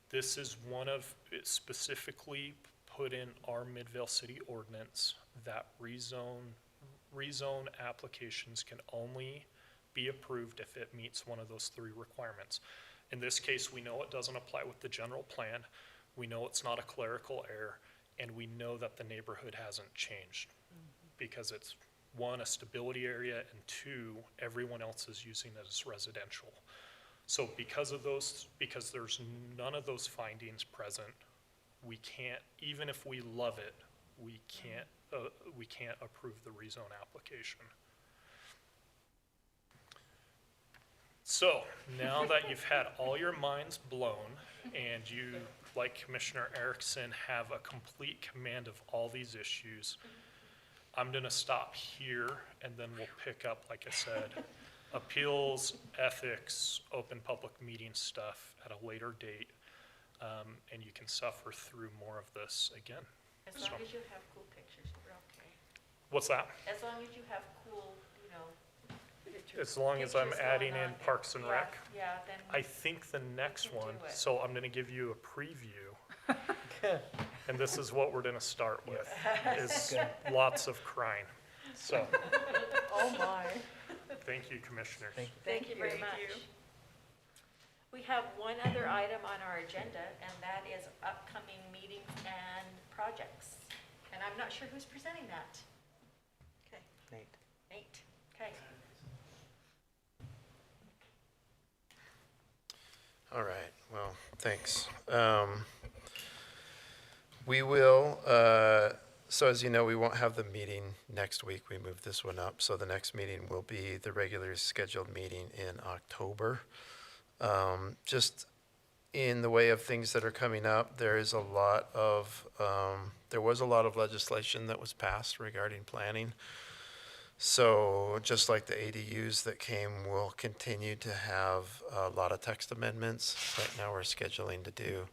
This is one of, it's specifically put in our Midvale City ordinance that rezone applications can only be approved if it meets one of those three requirements. In this case, we know it doesn't apply with the general plan. We know it's not a clerical error, and we know that the neighborhood hasn't changed because it's, one, a stability area, and two, everyone else is using it as residential. So because of those, because there's none of those findings present, we can't, even if we love it, we can't approve the rezone application. So now that you've had all your minds blown and you, like Commissioner Erickson, have a complete command of all these issues, I'm gonna stop here and then we'll pick up, like I said, appeals, ethics, open public meeting stuff at a later date. And you can suffer through more of this again. As long as you have cool pictures, we're okay. What's that? As long as you have cool, you know. As long as I'm pictures adding going in on. Parks and Yeah, Rec. Yeah, then. I think the next can one, do it. so I'm gonna give you a preview. And this is what we're gonna start with, is lots of crying. So, Oh, my. thank you, Commissioners. Thank you very Thank much. you. We have one other item on our agenda, and that is upcoming meetings and projects. And I'm not sure who's presenting that. Okay, Nate. Nate, okay. All right, well, thanks. We will, so as you know, we won't have the meeting next week. We moved this one up. So the next meeting will be the regularly scheduled meeting in October. Just in the way of things that are coming up, there was a lot of legislation that was passed regarding planning. So just like the ADUs that came, we'll continue to have a lot of text amendments. Right now, we're scheduling to do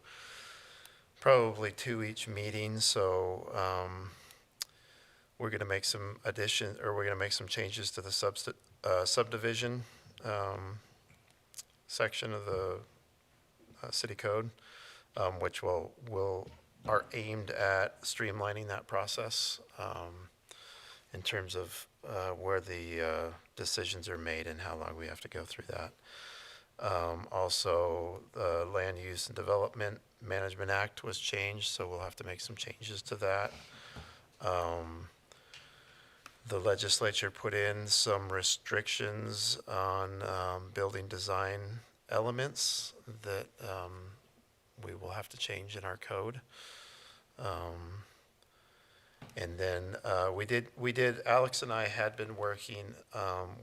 probably 2 each meeting. So we're going to make some we're going to make some changes to the subdivision section of the city code, which will are aimed at streamlining that process in terms of where the decisions are made and how long we have to go through that. Also, the Land Use and Development Management Act was changed, so we'll have to make some changes to that. The legislature put in some restrictions on building design elements that we will have to change in our code. And then Alex and I had been working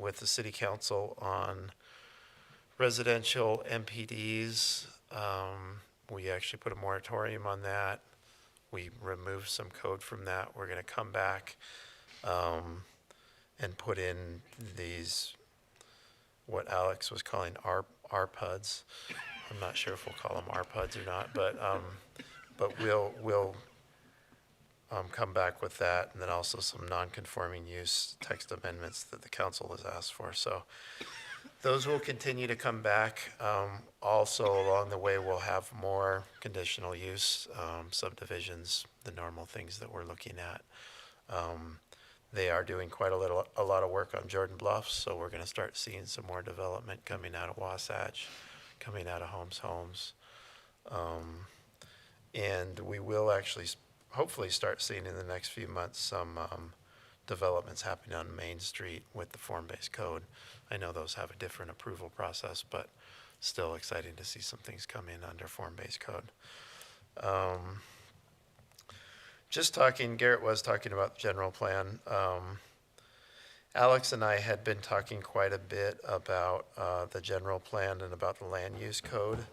with the city council on residential MPDs. We actually put a moratorium on that. We removed some code from that. We're going to come back and put in these, what Alex was calling RPUDs. I'm not sure if we'll call them RPUDs or not, but we'll come back with that, and then also some non-conforming use text amendments that the council has asked for. So those will continue to come back. Also, along the way, we'll have more conditional use, subdivisions, the normal things that we're looking at. They are doing quite a lot of work on Jordan Bluffs, so we're going to start seeing some more development coming out of Wasatch, coming out of Homes. And we will actually hopefully start seeing in the next few months some developments happening on Main Street with the form-based code. I know those have a different approval process, but still exciting to see some things come in under form-based code. Garrett was talking about the general plan. Alex and I had been talking quite a bit about the general plan and about the land use code.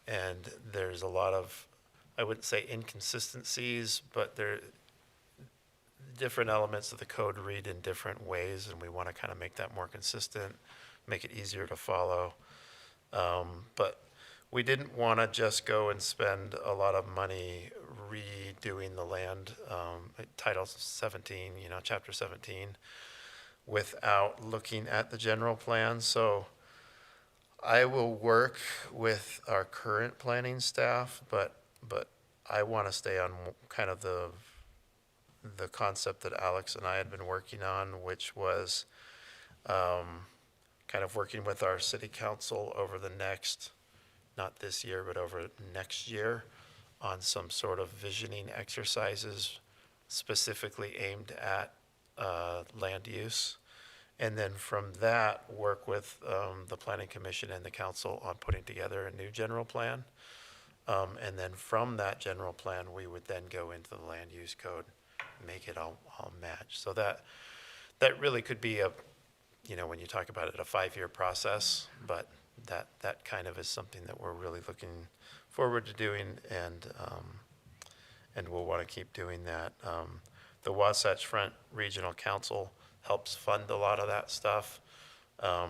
And there's a lot of, I wouldn't say inconsistencies, but there different elements of the code read in different ways, and we want to kind of make that more consistent, make it easier to follow. But we didn't want to just go and spend a lot of money redoing the land, Title 17, Chapter 17, without looking at the general plan. So I will work with our current planning staff, but I want to stay on kind of the concept that Alex and I had been working on, which was kind of working with our city council over the next, not this year, but over next year, on some sort of visioning exercises specifically aimed at land use. And then from that, work with the Planning Commission and the council on putting together a new general plan. And then from that general plan, we would then go into the land use code, make it all match. So that really could be when you talk about it, a 5-year process, but that kind of is something that we're really looking forward to doing, and we'll want to keep doing that. The Wasatch Front Regional Council helps fund a lot of that stuff.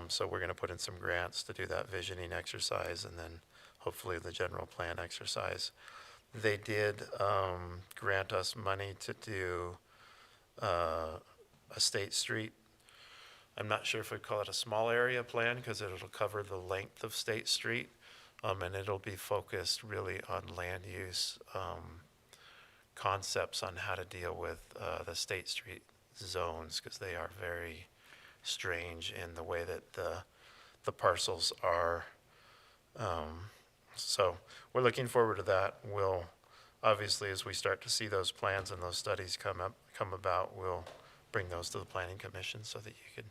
So we're going to put in some grants to do that visioning exercise, and then hopefully the general plan exercise. They did grant us money to do a State Street. I'm not sure if we'd call it a small area plan, because it'll cover the length of State Street, and it'll be focused really on land use concepts on how to deal with the State Street zones, because they are very strange in the way that the parcels are. So we're looking forward to that. We'll obviously, as we start to see those plans and those studies come about, we'll bring those to the Planning Commission so that you can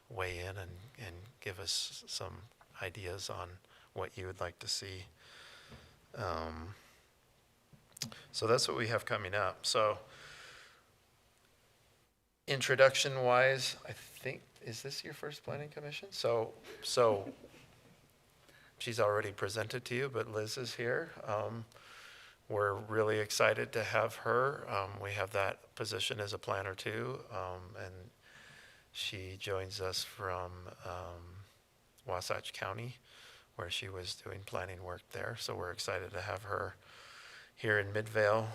weigh in and give us some ideas on what you would like to see. So that's what we have coming up. So introduction wise, I think, is this your first Planning Commission? So she's already presented to you, but Liz is here. We're really excited to have her. We have that position as a planner too, and she joins us from Wasatch County, where she was doing planning work there. So we're excited to have her here in Midvale.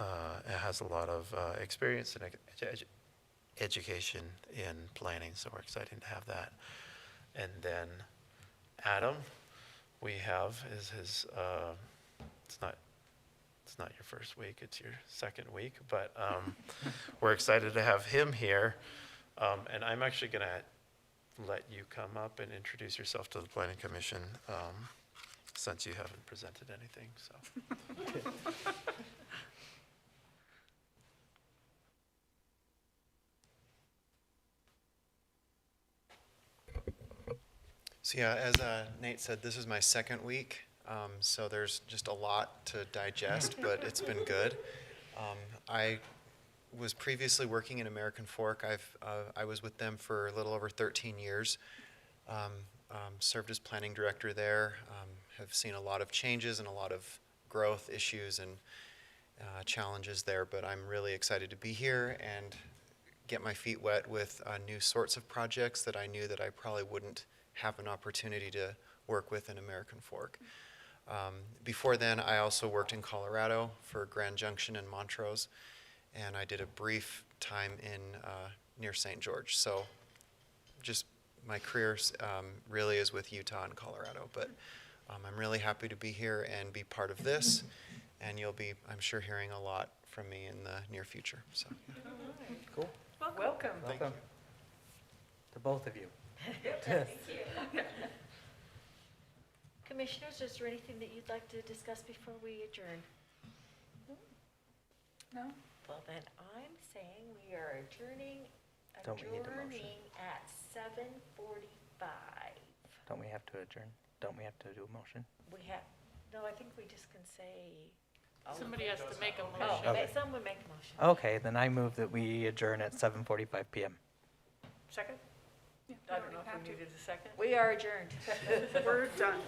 It has a lot of experience and education in planning, so we're excited to have that. And then Adam, we have is his it's not your first week, it's your second week, but we're excited to have him here. And I'm actually going to let you come up and introduce yourself to the Planning Commission, since you haven't presented anything, so. So yeah, as Nate said, this is my second week, so there's just a lot to digest, but it's been good. I was previously working in American Fork. I was with them for a little over 13 years. Served as planning director there. Have seen a lot of changes and a lot of growth issues and challenges there, but I'm really excited to be here and get my feet wet with new sorts of projects that I knew that I probably wouldn't have an opportunity to work with in American Fork. Before then, I also worked in Colorado for Grand Junction and Montrose, and I did a brief time in near St. George. So just my career really is with Utah and Colorado, but I'm really happy to be here and be part of this, and you'll be, I'm sure, hearing a lot from me in the near future. So. Cool. Welcome. Welcome to both of you. Commissioners, is there anything that you'd like to discuss before we adjourn? No? Well, then I'm saying we are adjourning Don't we need a motion? at 7:45. Don't we have to adjourn? Don't we have to do a motion? We have, no, I think we just can say. Somebody has to make a Oh, motion. someone make a motion. Okay, then I move that we adjourn at 7:45 PM. Second? Yeah, I we don't know don't if have we to. needed a second. We are adjourned. We're done.